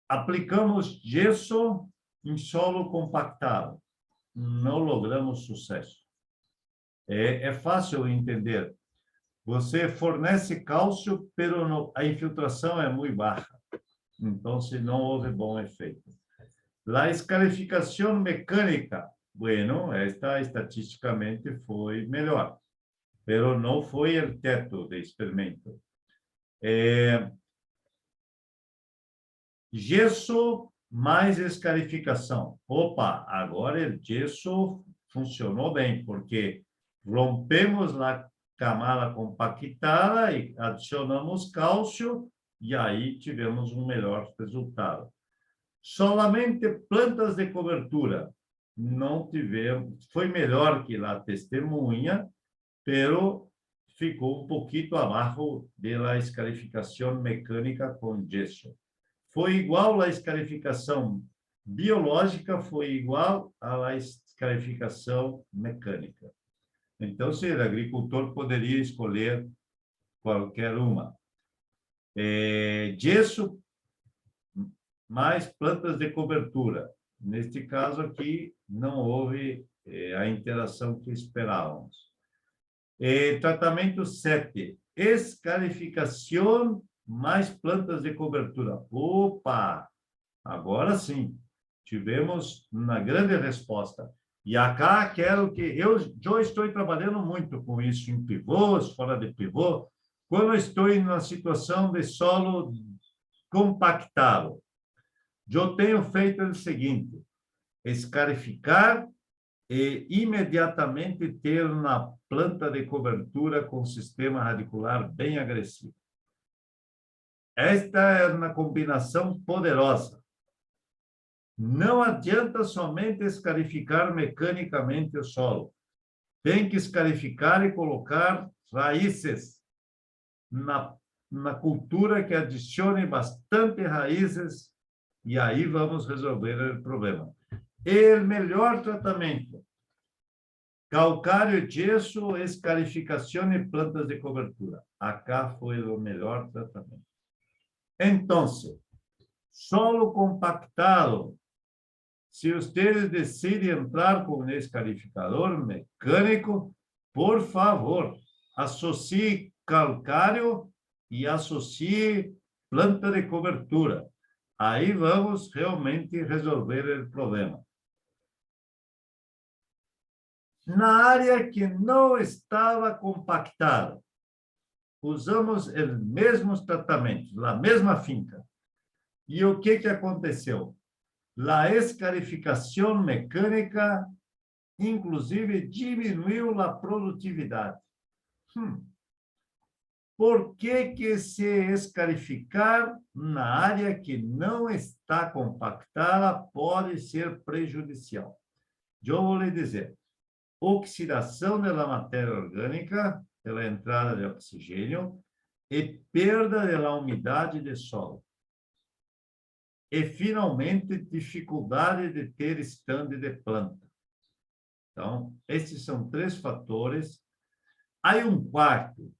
Aplicamos gesso em solo compactado. Não logramos sucesso. É fácil entender. Você fornece cálcio, mas a infiltração é muito baixa. Então, não houve bom efeito. A escarificação mecânica, bueno, esta estatisticamente foi melhor, mas não foi o teto do experimento. Gesso mais escarificação. Opa, agora o gesso funcionou bem, porque rompemos a camada compactada e adicionamos cálcio, e aí tivemos um melhor resultado. Solamente plantas de cobertura. Não tivemos, foi melhor que a testemunha, pero ficou um pouquinho abaixo da escarificação mecânica com gesso. Foi igual à escarificação biológica, foi igual à escarificação mecânica. Então, o agricultor poderia escolher qualquer uma. Gesso mais plantas de cobertura. Neste caso aqui, não houve a interação que esperávamos. Tratamento 7. Escarificação mais plantas de cobertura. Opa! Agora sim, tivemos uma grande resposta. E acá quero que... Eu estou trabalhando muito com isso em pivôs, fora de pivô, quando estou em uma situação de solo compactado. Eu tenho feito o seguinte: escarificar e imediatamente ter uma planta de cobertura com sistema radicular bem agressivo. Esta é uma combinação poderosa. Não adianta somente escarificar mecanicamente o solo. Tem que escarificar e colocar raízes na cultura que adicione bastante raízes, e aí vamos resolver o problema. O melhor tratamento: calcário, gesso, escarificação e plantas de cobertura. Acá foi o melhor tratamento. Então, solo compactado. Se vocês decidem entrar com um escarificador mecânico, por favor, associe calcário e associe planta de cobertura. Aí vamos realmente resolver o problema. Na área que não estava compactada, usamos os mesmos tratamentos, a mesma finca. E o que aconteceu? A escarificação mecânica, inclusive, diminuiu a produtividade. Por que se escarificar na área que não está compactada pode ser prejudicial? Eu vou lhe dizer: oxidação da matéria orgânica pela entrada de oxigênio e perda da umidade do solo. E, finalmente, dificuldade de ter estande de planta. Então, esses são 3 fatores. Há um quarto,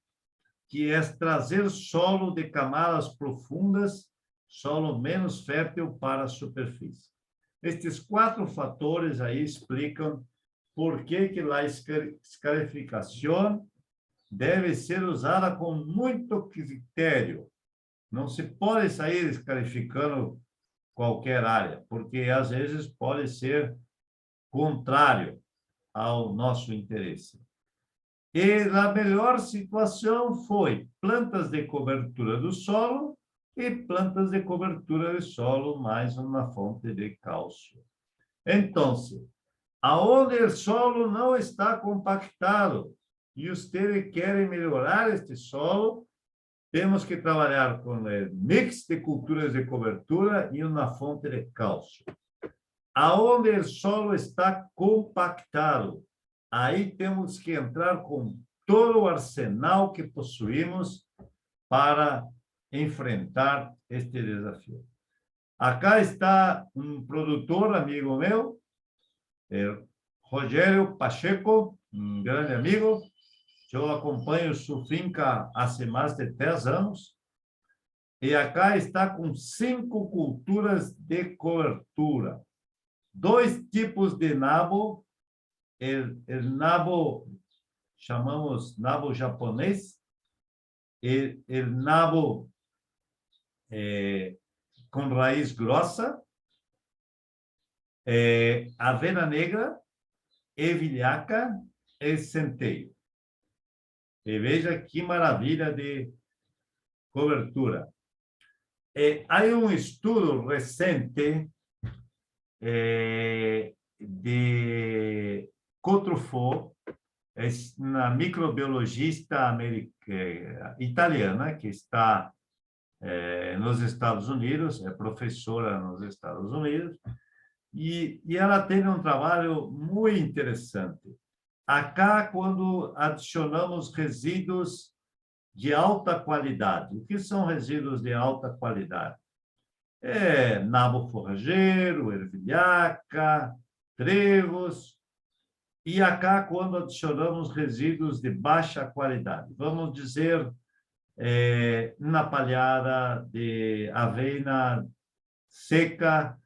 que é trazer solo de camadas profundas, solo menos fértil para a superfície. Estes 4 fatores aí explicam por que a escarificação deve ser usada com muito critério. Não se pode sair escarificando qualquer área, porque às vezes pode ser contrário ao nosso interesse. E a melhor situação foi plantas de cobertura do solo e plantas de cobertura de solo mais uma fonte de cálcio. Então, aonde o solo não está compactado e vocês querem melhorar este solo, temos que trabalhar com o mix de culturas de cobertura e uma fonte de cálcio. Aonde o solo está compactado, aí temos que entrar com todo o arsenal que possuímos para enfrentar este desafio. Acá está um produtor, amigo meu, Rogério Pacheco, um grande amigo. Eu acompanho sua finca há mais de 10 anos. E acá está com 5 culturas de cobertura. 2 tipos de nabo. O nabo, chamamos nabo japonês. O nabo com raiz grossa. Avena negra, ervilhaca e centeio. E veja que maravilha de cobertura. Há um estudo recente de Cotrufo, uma microbiologista italiana que está nos Estados Unidos, é professora nos Estados Unidos, e ela tem um trabalho muito interessante. Acá, quando adicionamos resíduos de alta qualidade. O que são resíduos de alta qualidade? Nabo forrageiro, ervilhaca, trevos. E acá, quando adicionamos resíduos de baixa qualidade, vamos dizer, na palhada de avena seca,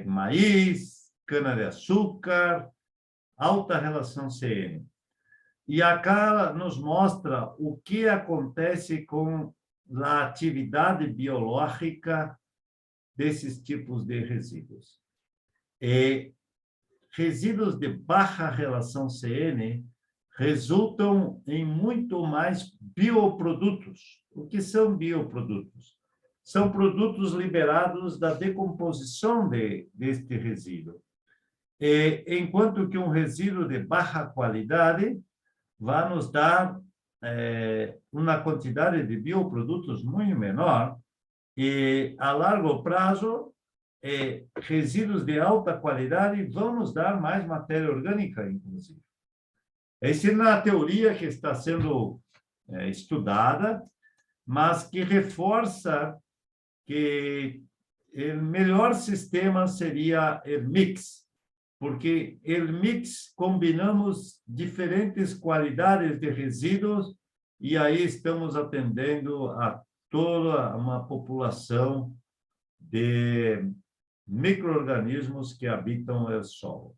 maíz, cana-de-açúcar, alta relação CN. E acá nos mostra o que acontece com a atividade biológica desses tipos de resíduos. Resíduos de baixa relação CN resultam em muito mais bioprodutos. O que são bioprodutos? São produtos liberados da decomposição deste resíduo. Enquanto que um resíduo de baixa qualidade vai nos dar uma quantidade de bioprodutos muito menor e, a largo prazo, resíduos de alta qualidade vão nos dar mais matéria orgânica, inclusive. Essa é uma teoria que está sendo estudada, mas que reforça que o melhor sistema seria o mix, porque o mix combinamos diferentes qualidades de resíduos e aí estamos atendendo a toda uma população de micro-organismos que habitam o solo.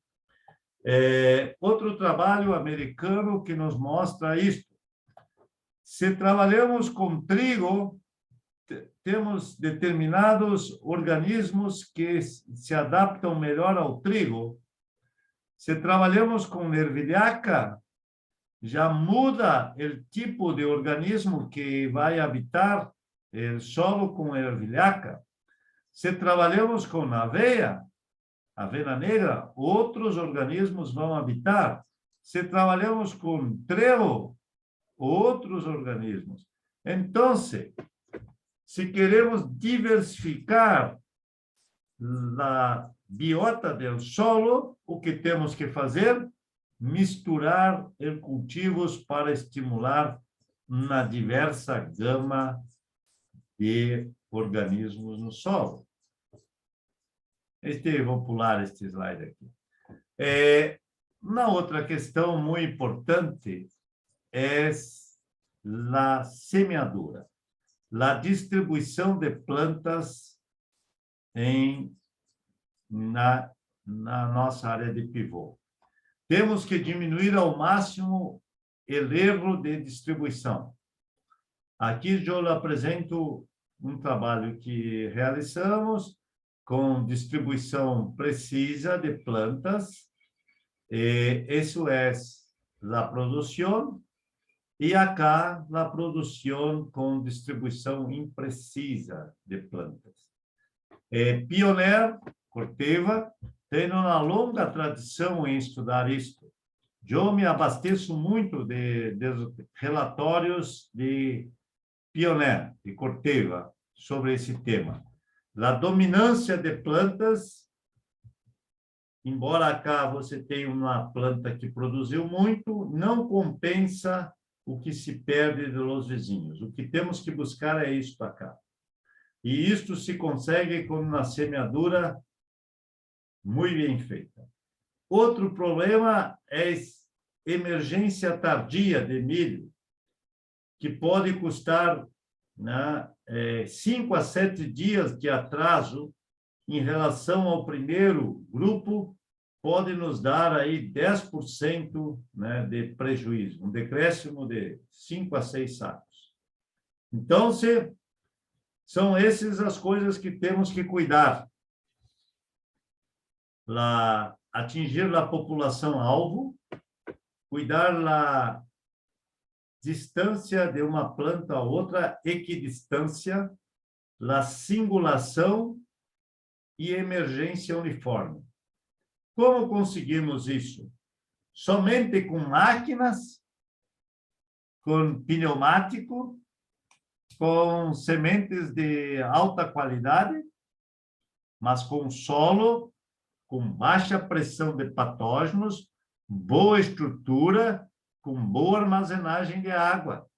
Outro trabalho americano que nos mostra isto. Se trabalhamos com trigo, temos determinados organismos que se adaptam melhor ao trigo. Se trabalhamos com ervilhaca, já muda o tipo de organismo que vai habitar o solo com ervilhaca. Se trabalhamos com aveia, avena negra, outros organismos vão habitar. Se trabalhamos com trevo, outros organismos. Então, se queremos diversificar a biota do solo, o que temos que fazer? Misturar cultivos para estimular uma diversa gama de organismos no solo. Vou pular este slide aqui. Uma outra questão muito importante é a semeadura, a distribuição de plantas em na nossa área de pivô. Temos que diminuir ao máximo o erro de distribuição. Aqui eu apresento um trabalho que realizamos com distribuição precisa de plantas. Isso é a produção, e acá a produção com distribuição imprecisa de plantas. Pioneer, Corteva, tem uma longa tradição em estudar isto. Eu me abasteço muito de relatórios de Pioneer, de Corteva, sobre esse tema. A dominância de plantas, embora acá você tenha uma planta que produziu muito, não compensa o que se perde dos vizinhos. O que temos que buscar é isto acá. E isto se consegue com uma semeadura muito bem feita. Outro problema é emergência tardia de milho, que pode custar 5 a 7 dias de atraso em relação ao primeiro grupo, pode nos dar aí 10% de prejuízo, um decréscimo de 5 a 6 sacos. Então, são essas as coisas que temos que cuidar. Atingir a população-alvo, cuidar da distância de uma planta a outra, equidistância, a singulação e emergência uniforme. Como conseguimos isso? Somente com máquinas, com pneumático, com sementes de alta qualidade, mas com solo, com baixa pressão de patógenos, boa estrutura, com boa armazenagem de água.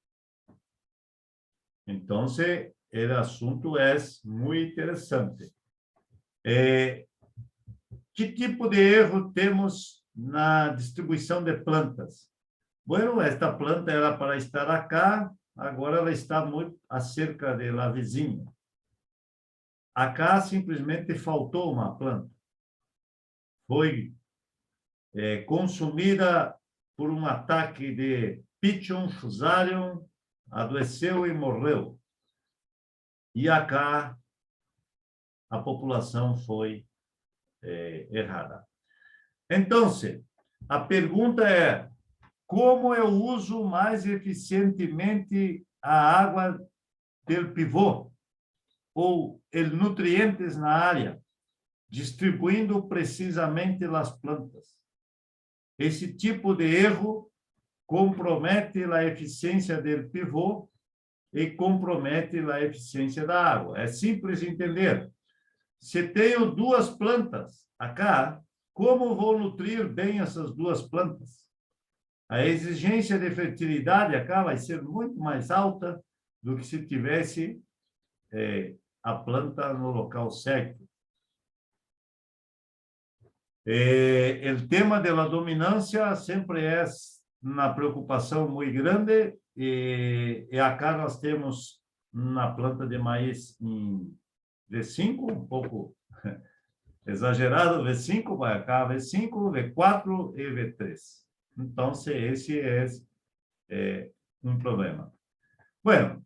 Então, o assunto é muito interessante. Que tipo de erro temos na distribuição de plantas? Bueno, esta planta era para estar acá, agora ela está muito acerca de la vizinha. Acá simplesmente faltou uma planta. Foi consumida por um ataque de Pichon fusarium, adoeceu e morreu. E acá a população foi errada. Então, a pergunta é: como eu uso mais eficientemente a água do pivô ou os nutrientes na área, distribuindo precisamente as plantas? Esse tipo de erro compromete a eficiência do pivô e compromete a eficiência da água. É simples entender. Se tenho 2 plantas acá, como vou nutrir bem essas 2 plantas? A exigência de fertilidade acá vai ser muito mais alta do que se tivesse a planta no local certo. O tema da dominância sempre é uma preocupação muito grande, e acá nós temos na planta de maíz em V5, um pouco exagerado, V5, vai acá V5, V4 e V3. Então, esse é um problema. Bueno,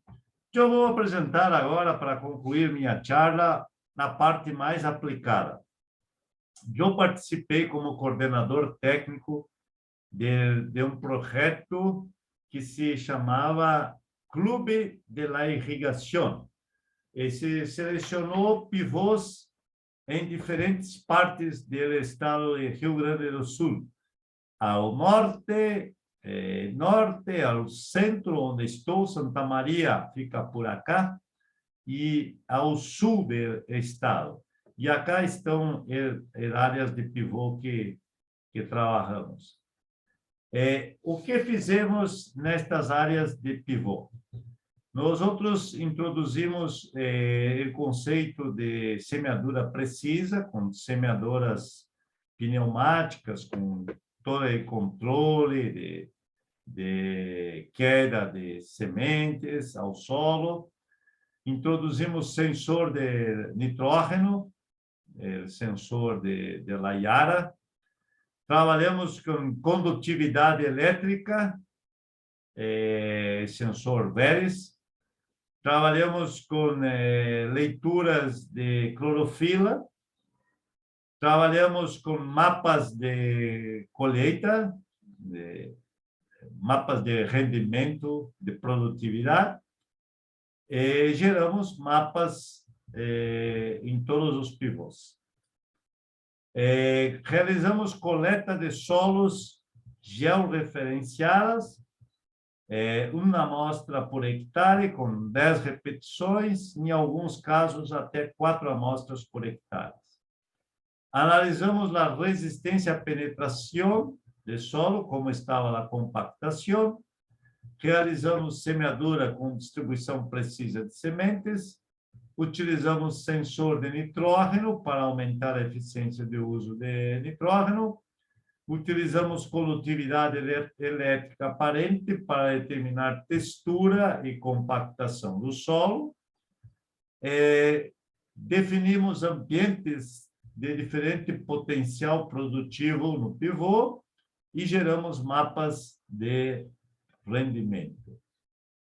eu vou apresentar agora, para concluir minha charla, na parte mais aplicada. Eu participei como coordenador técnico de um projeto que se chamava Clube de la Irrigación. E se selecionou pivôs em diferentes partes do estado de Rio Grande do Sul. Ao norte, ao centro, onde estou, Santa Maria fica por acá, e ao sul do estado. E acá estão as áreas de pivô que trabalhamos. O que fizemos nestas áreas de pivô? Nós introduzimos o conceito de semeadura precisa, com semeadoras pneumáticas, com todo o controle de queda de sementes ao solo. Introduzimos sensor de nitrógeno, o sensor de la Yara. Trabalhamos com condutividade elétrica, sensor Veris. Trabalhamos com leituras de clorofila. Trabalhamos com mapas de colheita, mapas de rendimento, de produtividade. E geramos mapas em todos os pivôs. Realizamos coleta de solos georreferenciadas, uma amostra por hectare, com 10 repetições, em alguns casos até 4 amostras por hectare. Analisamos a resistência à penetração de solo, como estava a compactação. Realizamos semeadura com distribuição precisa de sementes. Utilizamos sensor de nitrógeno para aumentar a eficiência de uso de nitrógeno. Utilizamos condutividade elétrica aparente para determinar textura e compactação do solo. Definimos ambientes de diferente potencial produtivo no pivô e geramos mapas de rendimento.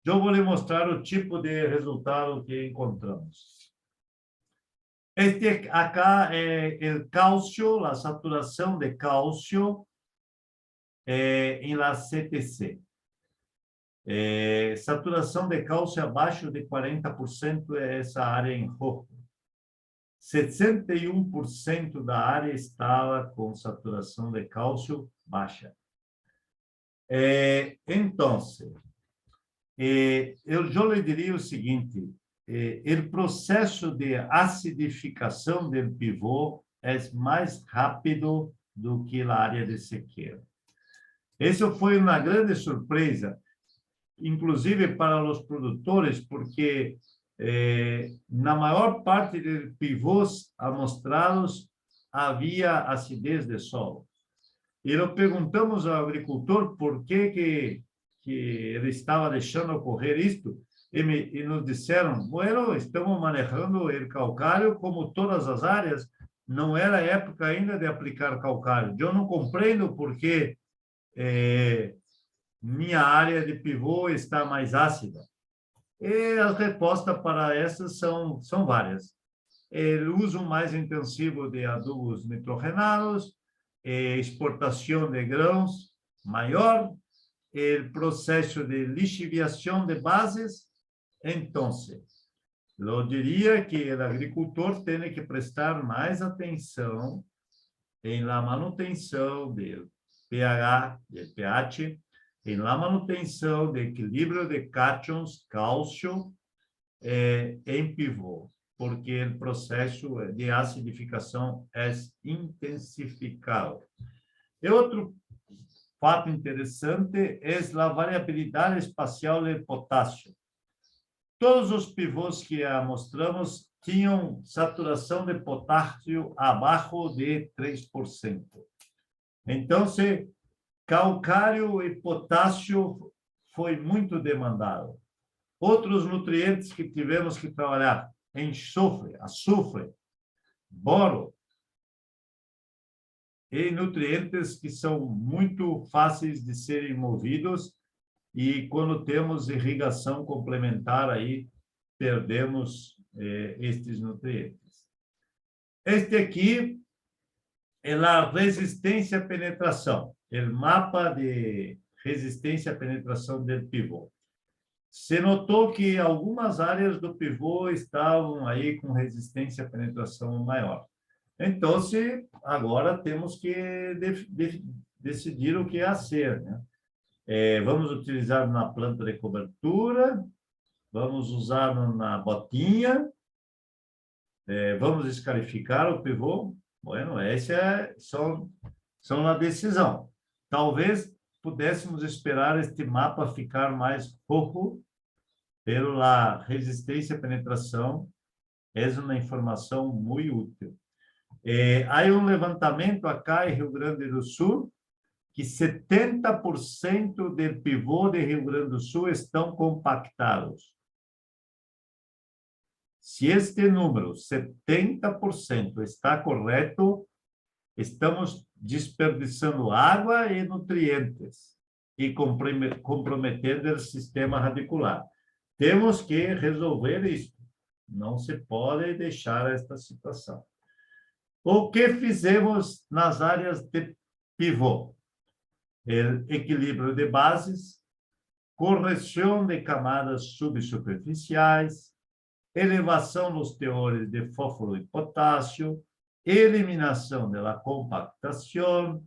Eu vou lhe mostrar o tipo de resultado que encontramos. Este acá é o cálcio, a saturação de cálcio em la CTC. Saturação de cálcio abaixo de 40% é essa área em roxo. 61% da área estava com saturação de cálcio baixa. Então, eu lhe diria o seguinte: o processo de acidificação do pivô é mais rápido do que a área de sequeira. Isso foi uma grande surpresa, inclusive para os produtores, porque na maior parte dos pivôs amostrados havia acidez de solo. E nós perguntamos ao agricultor por que ele estava deixando ocorrer isto, e nos disseram: bueno, estamos manejando o calcário como todas as áreas, não era época ainda de aplicar calcário. Eu não compreendo por que minha área de pivô está mais ácida. E as respostas para essas são várias. O uso mais intensivo de adubos nitrogenados, exportação de grãos maior, o processo de lixiviação de bases. Então, eu diria que o agricultor tem que prestar mais atenção em la manutenção do pH, do pH, em la manutenção do equilíbrio de cátions, cálcio, em pivô, porque o processo de acidificação é intensificado. E outro fato interessante é a variabilidade espacial do potássio. Todos os pivôs que mostramos tinham saturação de potássio abaixo de 3%. Então, calcário e potássio foi muito demandado. Outros nutrientes que tivemos que trabalhar: enxofre, açufre, boro, e nutrientes que são muito fáceis de serem movidos, e quando temos irrigação complementar, aí perdemos estes nutrientes. Este aqui é a resistência à penetração, o mapa de resistência à penetração do pivô. Se notou que algumas áreas do pivô estavam aí com resistência à penetração maior. Então, agora temos que decidir o que é a ser, né? Vamos utilizar na planta de cobertura, vamos usar na botinha, vamos escarificar o pivô. Bueno, são a decisão. Talvez pudéssemos esperar este mapa ficar mais roxo pela resistência à penetração. É uma informação muito útil. Há levantamento acá em Rio Grande do Sul que 70% do pivô de Rio Grande do Sul estão compactados. Se este número, 70%, está correto, estamos desperdiçando água e nutrientes e comprometendo o sistema radicular. Temos que resolver isso. Não se pode deixar esta situação. O que fizemos nas áreas de pivô? Equilíbrio de bases, correção de camadas subsuperficiais, elevação nos teores de fósforo e potássio, eliminação da compactação,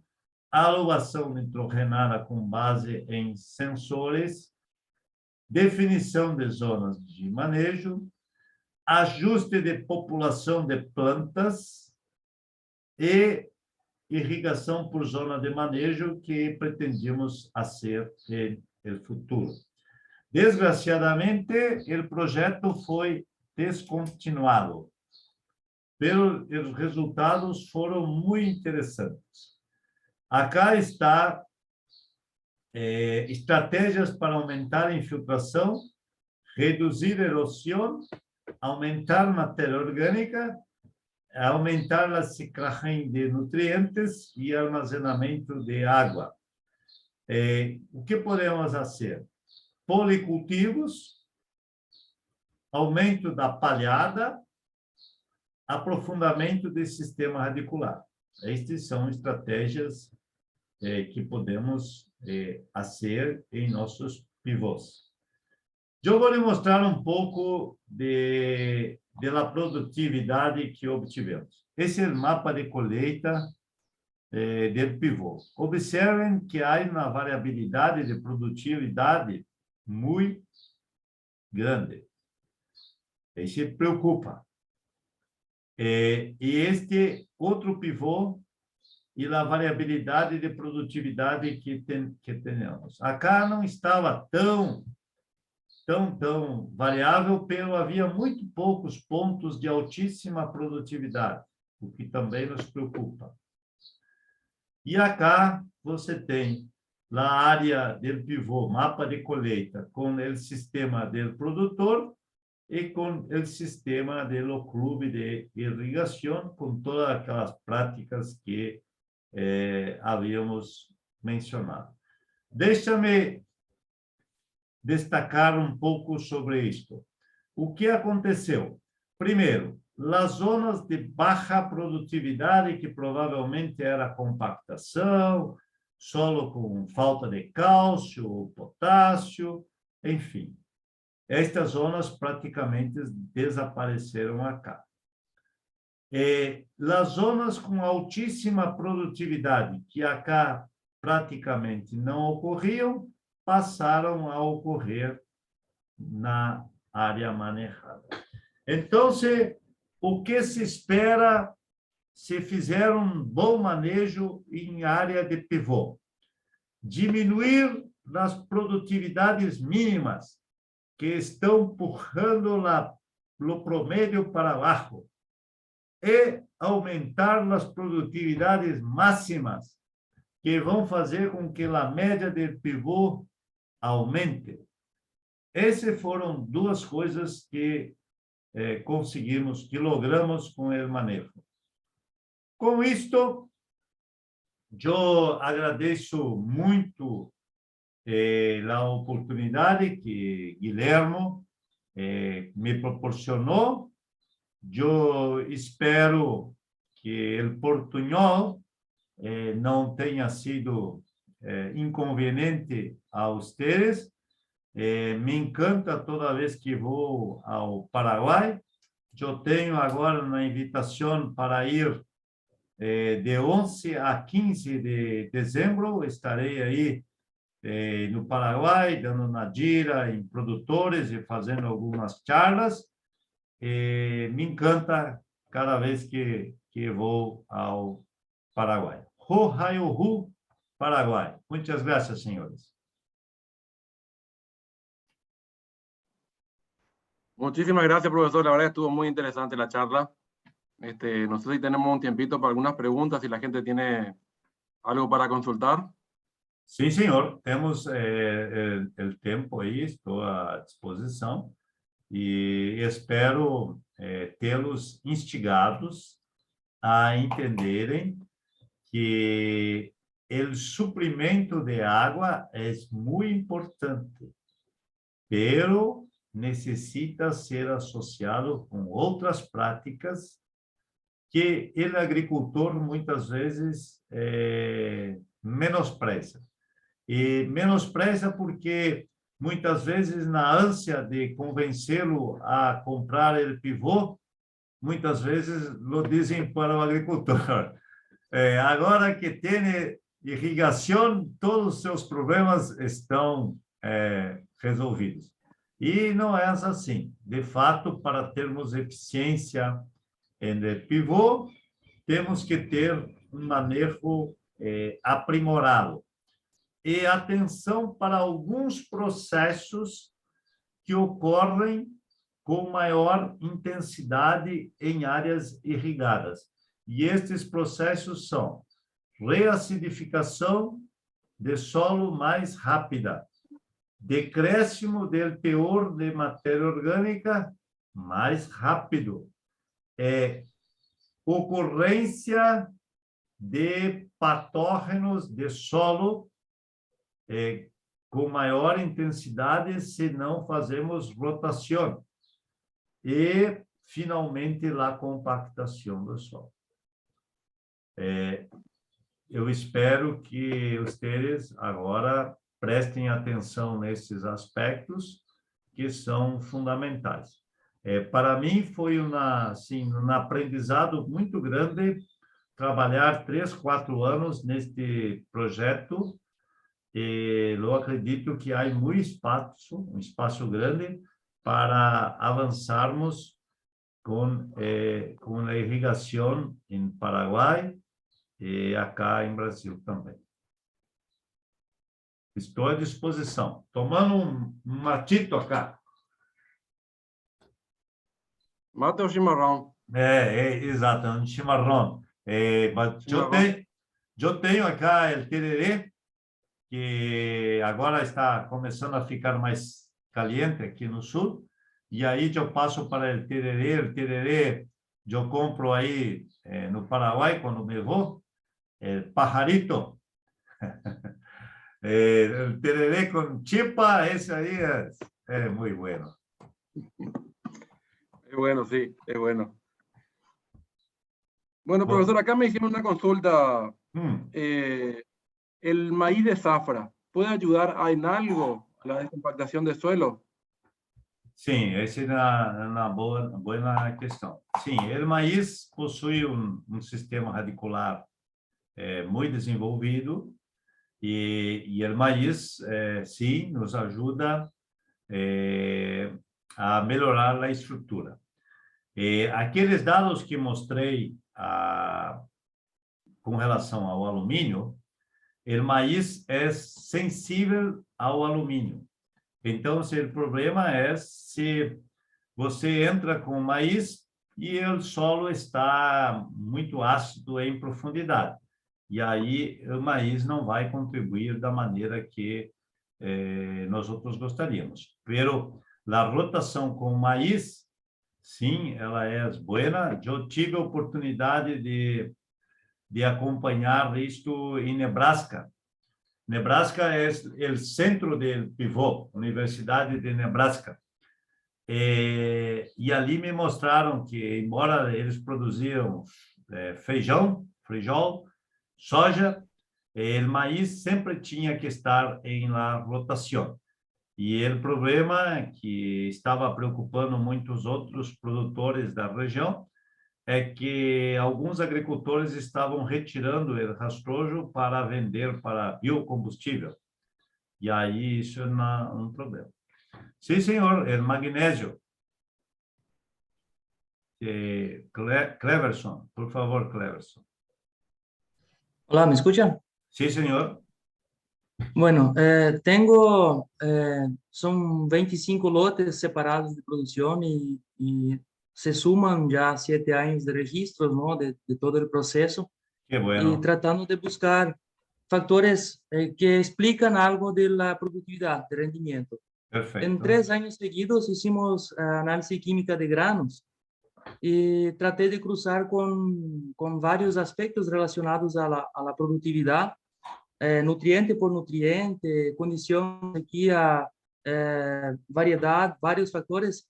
aluvação nitrogenada com base em sensores, definição de zonas de manejo, ajuste de população de plantas e irrigação por zona de manejo que pretendíamos fazer no futuro. Desgraciadamente, o projeto foi descontinuado, mas os resultados foram muito interessantes. Acá está estratégias para aumentar a infiltração, reduzir a erosão, aumentar a matéria orgânica, aumentar a ciclagem de nutrientes e armazenamento de água. O que podemos fazer? Policultivos, aumento da palhada, aprofundamento do sistema radicular. Estas são estratégias que podemos fazer em nossos pivôs. Eu vou lhe mostrar um pouco da produtividade que obtivemos. Esse é o mapa de colheita do pivô. Observem que há uma variabilidade de produtividade muito grande. Isso preocupa. E este outro pivô e a variabilidade de produtividade que temos. Acá não estava tão variável, pero havia muito poucos pontos de altíssima produtividade, o que também nos preocupa. E acá você tem a área do pivô, mapa de colheita, com o sistema do produtor e com o sistema do clube de irrigação, com todas aquelas práticas que havíamos mencionado. Deixa-me destacar um pouco sobre isto. O que aconteceu? Primeiro, as zonas de baixa produtividade, que provavelmente era compactação, solo com falta de cálcio, potássio, enfim. Estas zonas praticamente desapareceram acá. As zonas com altíssima produtividade, que acá praticamente não ocorriam, passaram a ocorrer na área manejada. Então, o que se espera se fizer um bom manejo em área de pivô? Diminuir as produtividades mínimas que estão empurrando o promédio para baixo e aumentar as produtividades máximas que vão fazer com que a média de pivô aumente. Essas foram duas coisas que conseguimos, que logramos com o manejo. Com isto, eu agradeço muito a oportunidade que Guilherme me proporcionou. Eu espero que o portunhol não tenha sido inconveniente a vocês. Me encanta toda vez que vou ao Paraguai. Eu tenho agora uma invitação para ir de 11 a 15 de dezembro. Estarei aí no Paraguai, dando uma gira em produtores e fazendo algumas charlas. Me encanta cada vez que vou ao Paraguai. Roraima, Paraguai. Muitas graças, senhores. Muchísimas gracias, profesor. La verdad estuvo muy interesante la charla. No sé si tenemos un tiempito para algunas preguntas, si la gente tiene algo para consultar. Sim, senhor. Temos o tempo aí, estou à disposição. e espero tê-los instigados a entenderem que o suprimento de água é muito importante, pero necessita ser associado com outras práticas que o agricultor muitas vezes menospreza. E menospreza porque muitas vezes na ânsia de convencê-lo a comprar o pivô, muitas vezes lo dizem para o agricultor. Agora que tem irrigação, todos os seus problemas estão resolvidos. E não é assim. De fato, para termos eficiência no pivô, temos que ter um manejo aprimorado. E atenção para alguns processos que ocorrem com maior intensidade em áreas irrigadas. E estes processos são reacidificação de solo mais rápida, decréscimo do teor de matéria orgânica mais rápido, ocorrência de patógenos de solo com maior intensidade se não fazemos rotação. E, finalmente, a compactação do solo. Eu espero que vocês agora prestem atenção nesses aspectos que são fundamentais. Para mim, foi um aprendizado muito grande trabalhar 3, 4 anos neste projeto. E eu acredito que há muito espaço, um espaço grande, para avançarmos com a irrigação em Paraguai e acá em Brasil também. Estou à disposição. Tomando um matito acá. Mate ou chimarrão? Exato, um chimarrão. Eu tenho acá o tererê, que agora está começando a ficar mais caliente aqui no sul, e aí eu passo para o tererê eu compro aí no Paraguai, quando me vou, pajarito, o tererê com chipa, esse aí é muito bueno. Es bueno, sí, es bueno. Bueno, profesor, acá me hicieron una consulta. ¿El maíz de zafra puede ayudar en algo a la descompactación de suelo? Sim, essa é uma boa questão. Sim, o maíz possui um sistema radicular muito desenvolvido e o maíz, sim, nos ajuda a melhorar a estrutura. Aqueles dados que mostrei com relação ao alumínio, o maíz é sensível ao alumínio. Então, o problema é se você entra com maíz e o solo está muito ácido em profundidade. E aí, o maíz não vai contribuir da maneira que nós outros gostaríamos. Pero a rotação com maíz, sim, ela é boa. Eu tive a oportunidade de acompanhar isto em Nebraska. Nebraska é o centro do pivô, Universidade de Nebraska. E ali me mostraram que, embora eles produziam frijol, soja, o maíz sempre tinha que estar em la rotação. E o problema que estava preocupando muitos outros produtores da região é que alguns agricultores estavam retirando o rastrojo para vender para biocombustível. E aí isso é um problema. Sim, senhor, o magnésio. Cleverson, por favor, Cleverson. Hola, ¿me escuchan? Sí, señor. Bueno, son 25 lotes separados de producción y se suman ya 7 años de registros, ¿no? De todo el proceso. Qué bueno. Y tratando de buscar factores que explican algo de la productividad, de rendimiento. Perfeito. En 3 años seguidos hicimos análisis química de granos y traté de cruzar con varios aspectos relacionados a la productividad, nutriente por nutriente, condición de sequía, variedad, varios factores.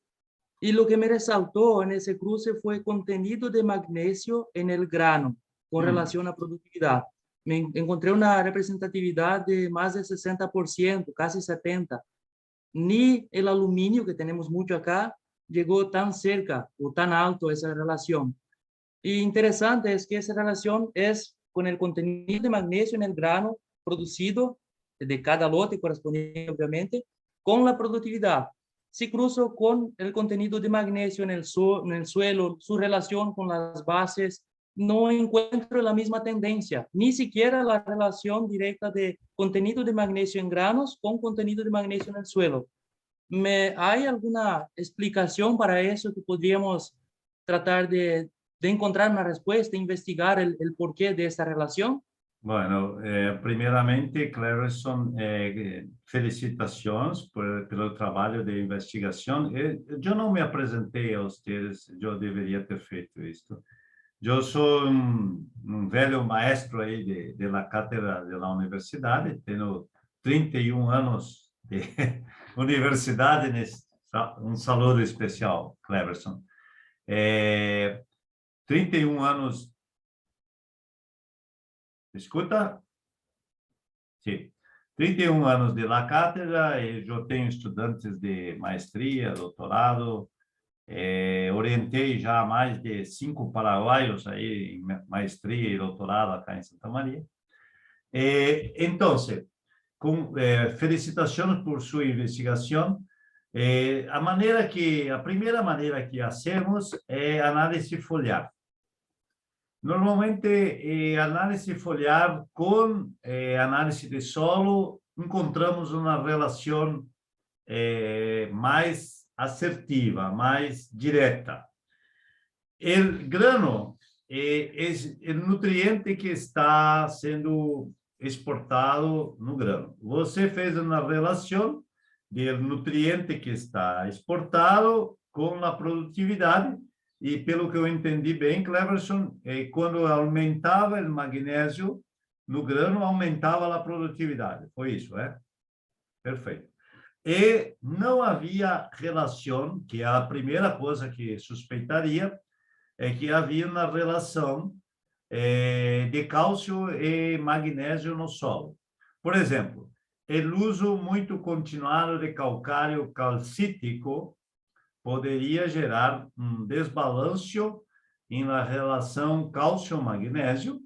Y lo que me resaltó en ese cruce fue contenido de magnesio en el grano con relación a productividad. Me encontré una representatividad de más de 60%, casi 70%. Ni el aluminio, que tenemos mucho acá, llegó tan cerca o tan alto esa relación. Y interesante es que esa relación es con el contenido de magnesio en el grano producido de cada lote correspondiente, obviamente, con la productividad. Si cruzo con el contenido de magnesio en el suelo, su relación con las bases, no encuentro la misma tendencia, ni siquiera la relación directa de contenido de magnesio en granos con contenido de magnesio en el suelo. ¿Hay alguna explicación para eso que podríamos tratar de encontrar una respuesta, investigar el porqué de esta relación? Bueno, primeiramente, Cleverson, felicitações pelo trabalho de investigação. Eu não me apresentei a vocês, eu deveria ter feito isso. Eu sou um velho maestro aí da cátedra da universidade, tenho 31 anos de universidade, um saludo especial, Cleverson. 31 anos. Escuta? Sim. 31 anos de la cátedra, e eu tenho estudantes de maestria, doutorado, orientei já mais de 5 paraguaios aí em maestria e doutorado acá em Santa Maria. Então, felicitações por sua investigação. A primeira maneira que hacemos é análise foliar. Normalmente, análise foliar com análise de solo, encontramos uma relação mais assertiva, mais direta. O grano é o nutriente que está sendo exportado no grano. Você fez uma relação do nutriente que está exportado com a produtividade. E, pelo que eu entendi bem, Cleverson, quando aumentava o magnésio no grano, aumentava a produtividade. Foi isso, é? Perfeito. E não havia relação, que é a primeira coisa que suspeitaria, é que havia uma relação de cálcio e magnésio no solo. Por exemplo, o uso muito continuado de calcário calcítico poderia gerar desbalanço na relação cálcio-magnésio,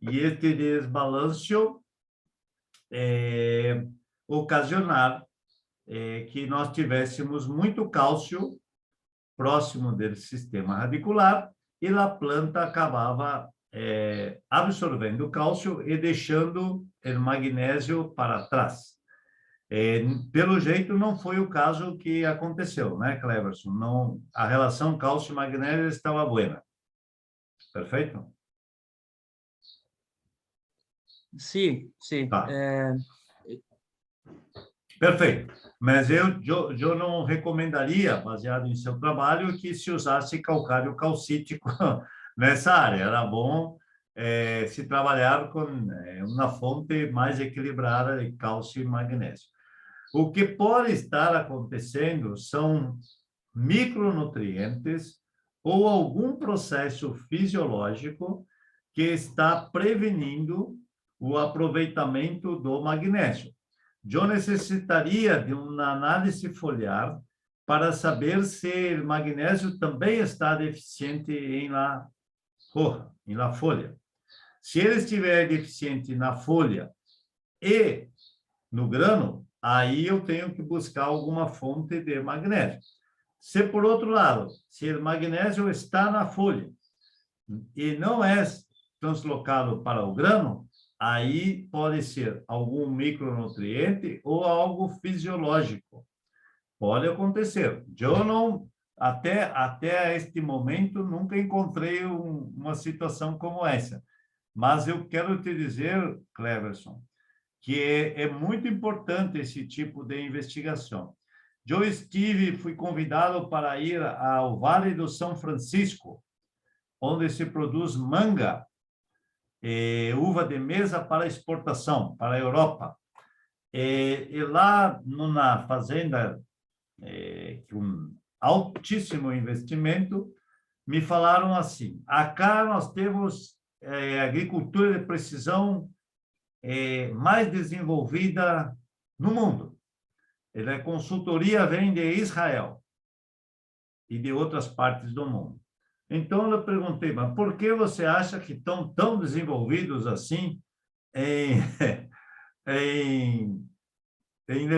e este desbalanço ocasionar que nós tivéssemos muito cálcio próximo do sistema radicular, e a planta acabava absorvendo cálcio e deixando o magnésio para trás. Pelo jeito, não foi o caso que aconteceu, né, Cleverson? Não, a relação cálcio-magnésio estava boa. Perfeito? Sim, sim. Tá. Perfeito. Mas eu não recomendaria, baseado em seu trabalho, que se usasse calcário calcítico nessa área. Era bom se trabalhar com uma fonte mais equilibrada de cálcio e magnésio. O que pode estar acontecendo são micronutrientes ou algum processo fisiológico que está prevenindo o aproveitamento do magnésio. Eu necessitaria de uma análise foliar para saber se o magnésio também está deficiente em la hoja, em la folha. Se ele estiver deficiente na folha e no grano, aí eu tenho que buscar alguma fonte de magnésio. Se, por outro lado, se o magnésio está na folha e não é translocado para o grano, aí pode ser algum micronutriente ou algo fisiológico. Pode acontecer. Eu não, até este momento, nunca encontrei uma situação como essa. Mas eu quero te dizer, Cleverson, que é muito importante esse tipo de investigação. fui convidado para ir ao Vale do São Francisco, onde se produz manga, uva de mesa para exportação, para a Europa. E lá, numa fazenda com altíssimo investimento, me falaram assim: acá nós temos agricultura de precisão mais desenvolvida no mundo. A consultoria vem de Israel e de outras partes do mundo. Então, eu perguntei, mas por que você acha que estão tão desenvolvidos assim em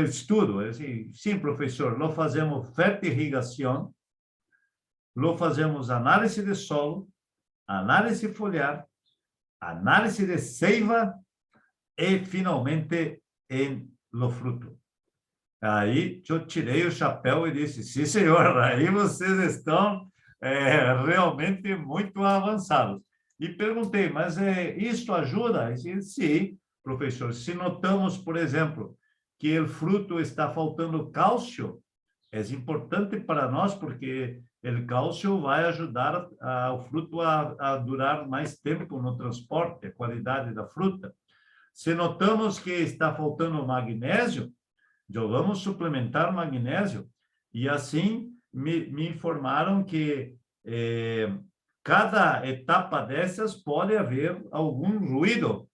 estudo? Eu disse, sim, professor, nós fazemos fertirrigação, nós fazemos análise de solo, análise foliar, análise de seiva e, finalmente, no fruto. Aí eu tirei o chapéu e disse, sim, senhor, aí vocês estão realmente muito avançados. E perguntei, mas isso ajuda? Ele disse, sim, professor, se notamos, por exemplo, que o fruto está faltando cálcio, é importante para nós, porque o cálcio vai ajudar o fruto a durar mais tempo no transporte, a qualidade da fruta. Se notamos que está faltando magnésio, já vamos suplementar magnésio. E assim me informaram que cada etapa dessas pode haver algum ruído.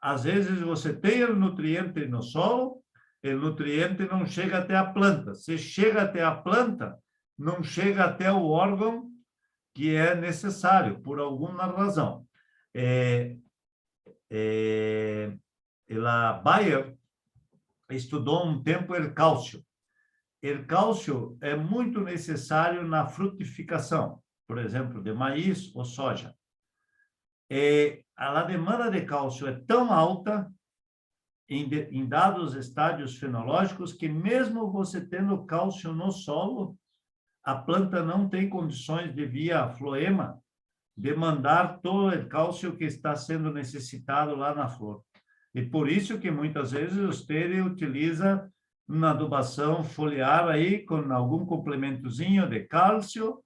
Às vezes você tem o nutriente no solo, o nutriente não chega até a planta. Se chega até a planta, não chega até o órgão que é necessário, por alguma razão. A Bayer estudou um tempo o cálcio. O cálcio é muito necessário na frutificação, por exemplo, de maíz ou soja. A demanda de cálcio é tão alta em dados estádios fenológicos que mesmo você tendo cálcio no solo, a planta não tem condições de, via floema, demandar todo o cálcio que está sendo necessitado lá na flor. E por isso que muitas vezes você utiliza uma adubação foliar aí com algum complementozinho de cálcio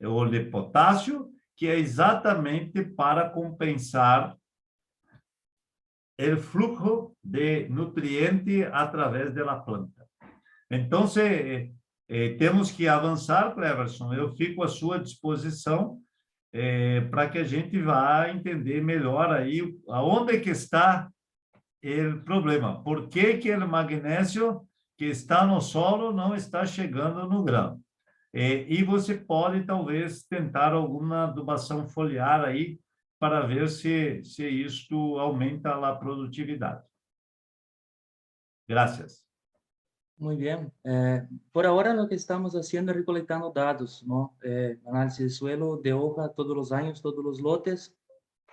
ou de potássio, que é exatamente para compensar o fluxo de nutriente através da planta. Então, temos que avançar, Cleverson. Eu fico à sua disposição para que a gente vá entender melhor aí aonde que está o problema. Por que o magnésio que está no solo não está chegando no grão? E você pode, talvez, tentar alguma adubação foliar aí para ver se isto aumenta a produtividade. Gracias. Muy bien. Por ahora lo que estamos haciendo es recolectando datos, ¿no? Análisis de suelo, de hoja, todos los años, todos los lotes,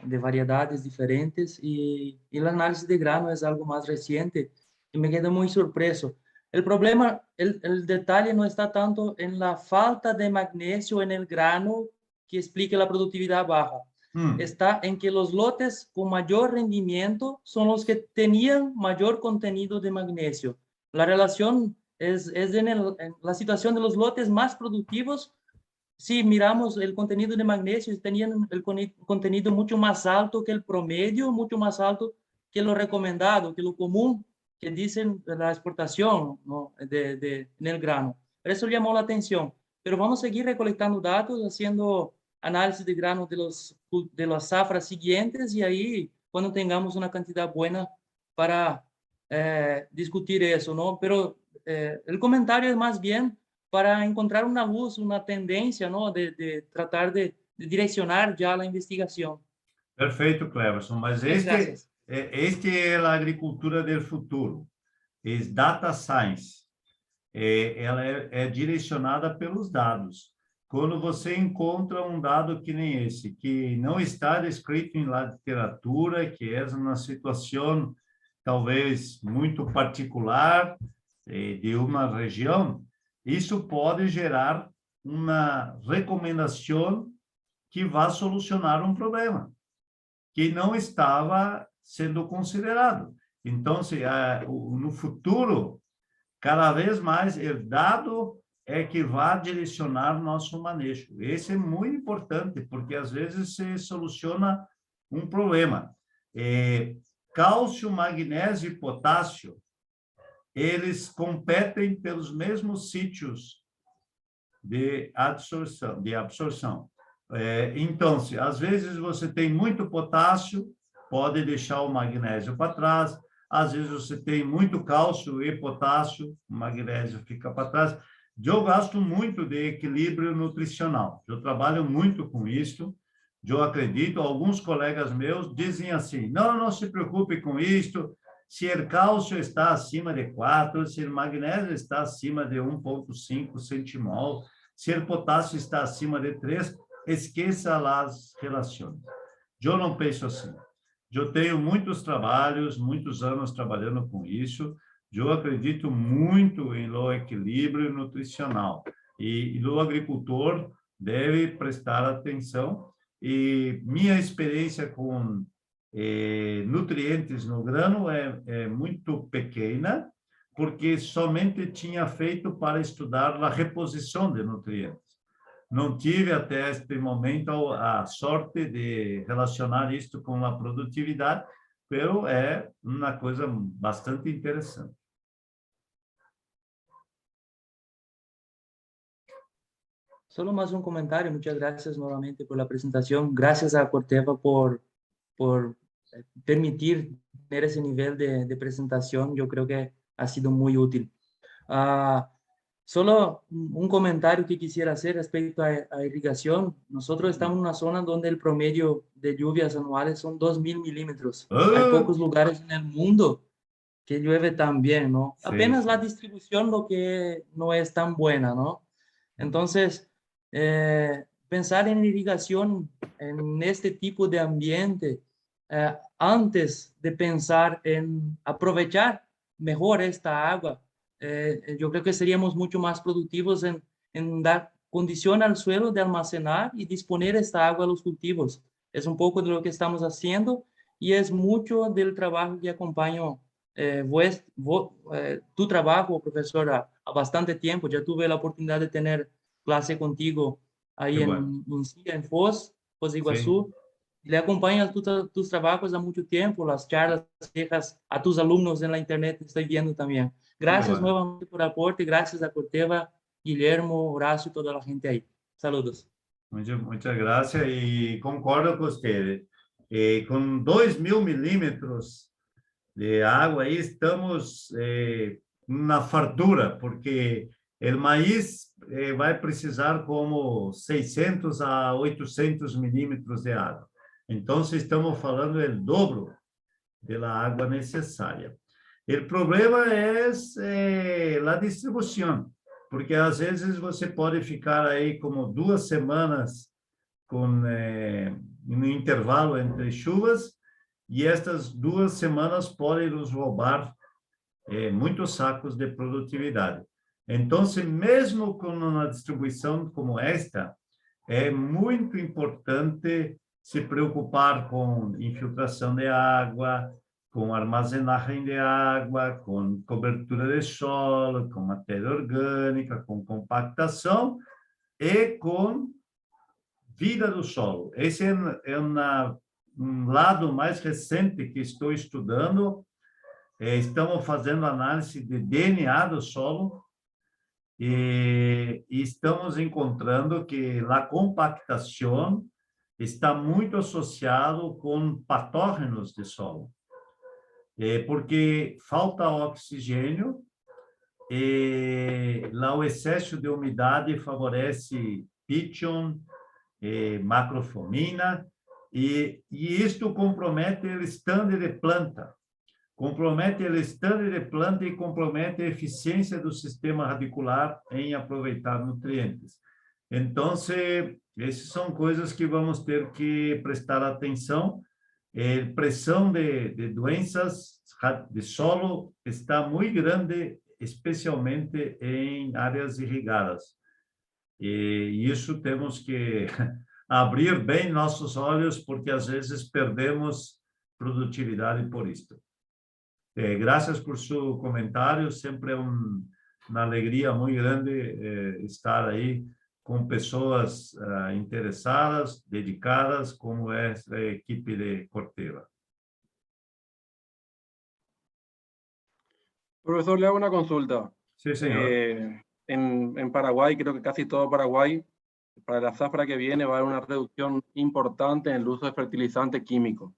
de variedades diferentes, y el análisis de grano es algo más reciente, y me quedo muy sorpreso. El problema, el detalle no está tanto en la falta de magnesio en el grano que explique la productividad baja. Está en que los lotes con mayor rendimiento son los que tenían mayor contenido de magnesio. La relación es en la situación de los lotes más productivos. Si miramos el contenido de magnesio, tenían el contenido mucho más alto que el promedio, mucho más alto que lo recomendado, que lo común que dicen la exportación, ¿no? en el grano. Eso llamó la atención. Pero vamos a seguir recolectando datos, haciendo análisis de grano de las zafras siguientes, y ahí, cuando tengamos una cantidad buena para discutir eso, ¿no? Pero el comentario es más bien para encontrar una luz, una tendencia, ¿no? De tratar de direccionar ya la investigación. Perfeito, Cleverson. Mas este é a agricultura do futuro. É data science. Ela é direcionada pelos dados. Quando você encontra um dado que nem esse, que não está descrito em literatura, que é uma situação talvez muito particular de uma região, isso pode gerar uma recomendação que vai solucionar um problema que não estava sendo considerado. Então, no futuro, cada vez mais o dado é que vai direcionar nosso manejo. Esse é muito importante, porque às vezes se soluciona um problema. Cálcio, magnésio e potássio, eles competem pelos mesmos sítios de absorção. Então, às vezes você tem muito potássio, pode deixar o magnésio para trás. Às vezes você tem muito cálcio e potássio, o magnésio fica para trás. Eu gosto muito de equilíbrio nutricional. Eu trabalho muito com isso. Eu acredito, alguns colegas meus dizem assim, não se preocupe com isto, se o cálcio está acima de 4, se o magnésio está acima de 1,5 centimol, se o potássio está acima de 3, esqueça as relações. Eu não penso assim. Eu tenho muitos trabalhos, muitos anos trabalhando com isso. Eu acredito muito no equilíbrio nutricional. E o agricultor deve prestar atenção. E minha experiência com nutrientes no grano é muito pequena, porque somente tinha feito para estudar a reposição de nutrientes. Não tive até este momento a sorte de relacionar isto com a produtividade, mas é uma coisa bastante interessante. Solo más un comentario. Muchas gracias nuevamente por la presentación. Gracias a Corteva por permitir tener ese nivel de presentación. Yo creo que ha sido muy útil. Solo un comentario que quisiera hacer respecto a irrigación. Nosotros estamos en una zona donde el promedio de lluvias anuales son 2.000 milímetros. Hay pocos lugares en el mundo que llueve tan bien, ¿no? Sí, apenas sí. La distribución lo que no es tan buena, ¿no? Entonces, pensar en irrigación en este tipo de ambiente, antes de pensar en aprovechar mejor esta agua, yo creo que seríamos mucho más productivos en dar condición al suelo de almacenar y disponer esta agua a los cultivos. Es un poco de lo que estamos haciendo y es mucho del trabajo que acompaño tu trabajo, profesor, a bastante tiempo. Ya tuve la oportunidad de tener clase contigo ahí en Foz de Iguazú. Sí. Le acompaño tus trabajos há muito tempo, las charlas dejas a tus alumnos en la internet, estoy viendo también. Gracias nuevamente por el aporte, gracias a Corteva, Guillermo, Horacio y toda la gente ahí. Saludos. Muchas gracias y concordo con usted. Con 2.000 milímetros de agua ahí estamos na fartura, porque o maíz vai precisar como 600 a 800 milímetros de água. Então, estamos falando do dobro da água necessária. O problema é a distribuição, porque às vezes você pode ficar aí como 2 semanas com um intervalo entre chuvas, e estas 2 semanas podem nos roubar muitos sacos de produtividade. Então, mesmo com uma distribuição como esta, é muito importante se preocupar com infiltração de água, com armazenagem de água, com cobertura de solo, com matéria orgânica, com compactação e com vida do solo. Esse é um lado mais recente que estou estudando. Estamos fazendo análise de DNA do solo e estamos encontrando que a compactação está muito associado com patógenos de solo, porque falta oxigênio e lá o excesso de umidade favorece pitchon, macrofomina, e isto compromete o estande de planta, e compromete a eficiência do sistema radicular em aproveitar nutrientes. Então, essas são coisas que vamos ter que prestar atenção. Pressão de doenças de solo está muito grande, especialmente em áreas irrigadas. E isso temos que abrir bem nossos olhos, porque às vezes perdemos produtividade por isto. Graças por seu comentário, sempre uma alegria muito grande estar aí com pessoas interessadas, dedicadas, como é a equipe de Corteva. Profesor, le hago una consulta. Sí, señor. En Paraguay, creo que casi todo Paraguay, para la zafra que viene va a haber una reducción importante en el uso de fertilizante químico.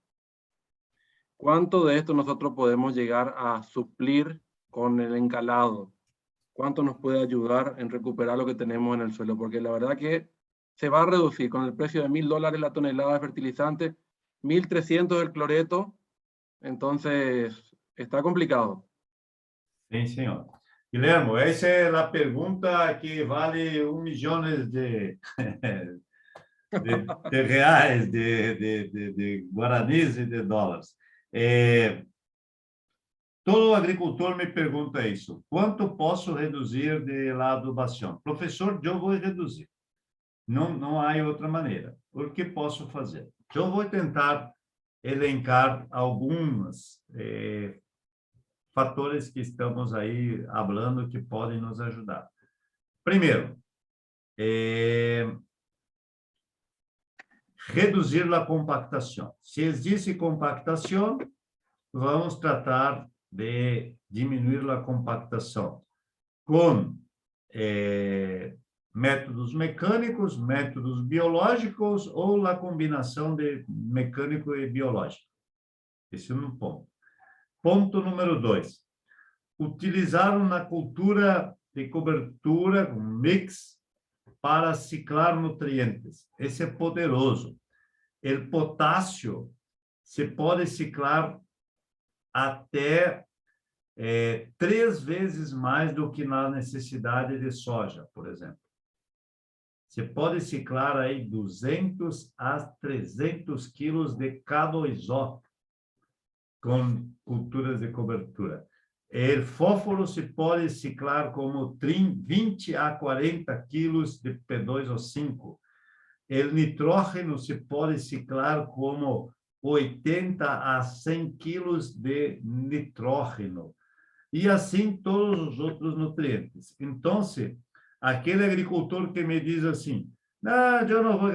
¿Cuánto de esto nosotros podemos llegar a suplir con el encalado? ¿Cuánto nos puede ayudar en recuperar lo que tenemos en el suelo? Porque la verdad que se va a reducir con el precio de $1.000 la tonelada de fertilizante, 1.300 el cloreto, entonces está complicado. Sim, senhor. Guilherme, essa é a pergunta que vale 1 milhão de reais, de guaranis e de dólares. Todo agricultor me pergunta isso. Quanto posso reduzir de la adubação? Professor, eu vou reduzir. Não há outra maneira. O que posso fazer? Eu vou tentar elencar algumas fatores que estamos aí falando que podem nos ajudar. Primeiro, reduzir a compactação. Se existe compactação, vamos tratar de diminuir a compactação com métodos mecânicos, métodos biológicos ou a combinação de mecânico e biológico. Esse é um ponto. Ponto número 2. Utilizar uma cultura de cobertura, um mix, para ciclar nutrientes. Esse é poderoso. O potássio se pode ciclar até 3 vezes mais do que na necessidade de soja, por exemplo. Você pode ciclar aí 200 a 300 quilos de K2O com culturas de cobertura. O fósforo se pode ciclar como 20 a 40 quilos de P2O5. O nitrógeno se pode ciclar como 80 a 100 quilos de nitrógeno. E assim todos os outros nutrientes. Então, aquele agricultor que me diz assim, não, eu não vou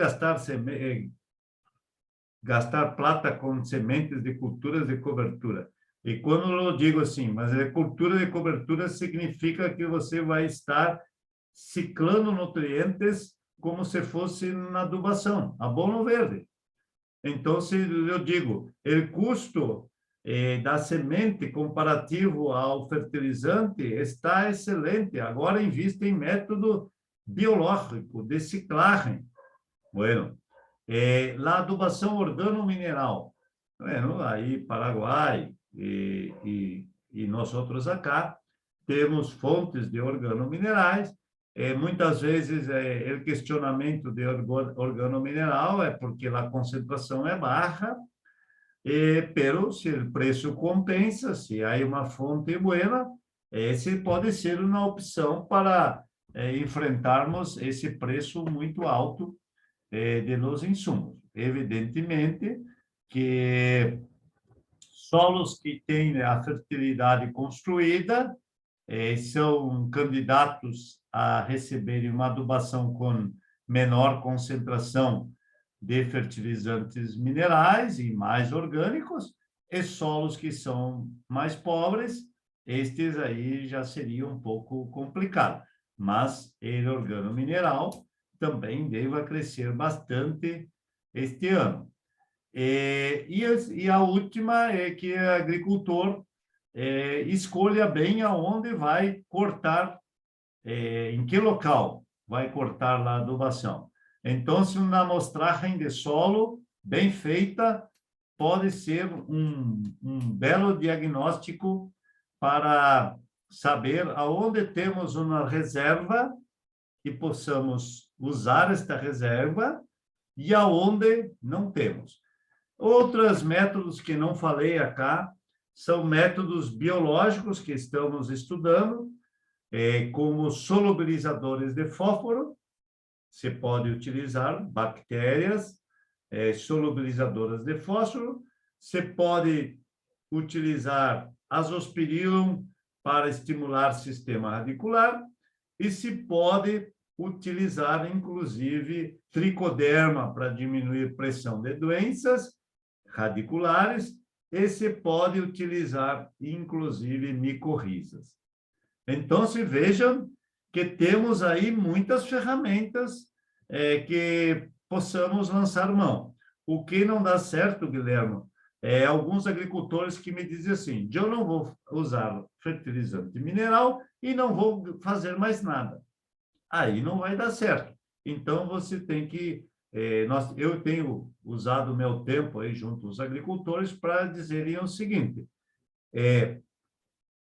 gastar plata com sementes de culturas de cobertura. E quando eu digo assim, mas a cultura de cobertura significa que você vai estar ciclando nutrientes como se fosse na adubação, abono verde. Então, eu digo, o custo da semente comparativo ao fertilizante está excelente. Agora invista em método biológico de ciclagem. Bueno, a adubação organomineral. Bueno, aí Paraguai e nós outros acá temos fontes de organominerais. Muitas vezes o questionamento de organomineral é porque a concentração é baixa, pero se o preço compensa, se há uma fonte boa, esse pode ser uma opção para enfrentarmos esse preço muito alto de los insumos. Evidentemente que solos que têm a fertilidade construída são candidatos a receberem uma adubação com menor concentração de fertilizantes minerais e mais orgânicos, e solos que são mais pobres, estes aí já seria um pouco complicado. Mas o organomineral também deve crescer bastante este ano. E a última é que o agricultor escolha bem aonde vai cortar, em que local vai cortar a adubação. Então, uma amostragem de solo bem feita pode ser um belo diagnóstico para saber aonde temos uma reserva e possamos usar esta reserva e aonde não temos. Outros métodos que não falei acá são métodos biológicos que estamos estudando, como solubilizadores de fósforo. Você pode utilizar bactérias solubilizadoras de fósforo. Você pode utilizar azospirillum para estimular sistema radicular e se pode utilizar, inclusive, tricoderma para diminuir pressão de doenças radiculares e se pode utilizar, inclusive, micorrizas. Então, se vejam que temos aí muitas ferramentas que possamos lançar mão. O que não dá certo, Guilherme, alguns agricultores que me dizem assim, eu não vou usar fertilizante mineral e não vou fazer mais nada. Aí não vai dar certo. Então, você tem que... eu tenho usado o meu tempo aí junto aos agricultores para dizerem o seguinte,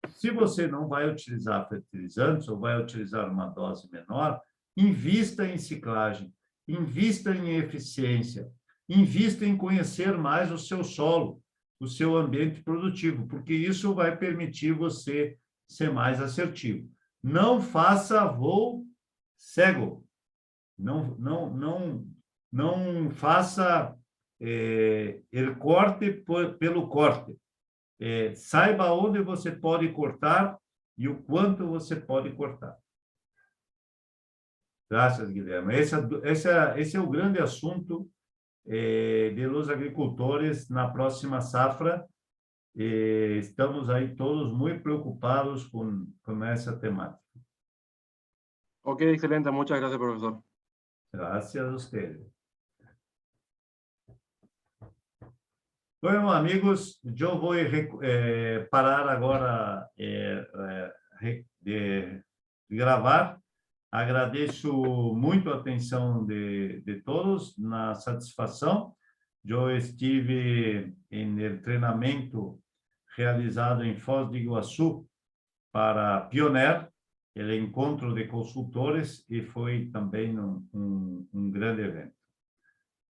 se você não vai utilizar fertilizantes ou vai utilizar uma dose menor, invista em ciclagem, invista em eficiência, invista em conhecer mais o seu solo, o seu ambiente produtivo, porque isso vai permitir você ser mais assertivo. Não faça voo cego. Não faça el corte pelo corte. Saiba onde você pode cortar e o quanto você pode cortar. Graças, Guilherme. Esse é o grande assunto de los agricultores na próxima safra. Estamos aí todos muito preocupados com essa temática. Ok, excelente. Muchas gracias, profesor. Gracias a ustedes. Bueno, amigos, eu vou parar agora de gravar. Agradeço muito a atenção de todos, na satisfação. Eu estive em treinamento realizado em Foz do Iguaçu para Pioneer, o encontro de consultores, e foi também um grande evento.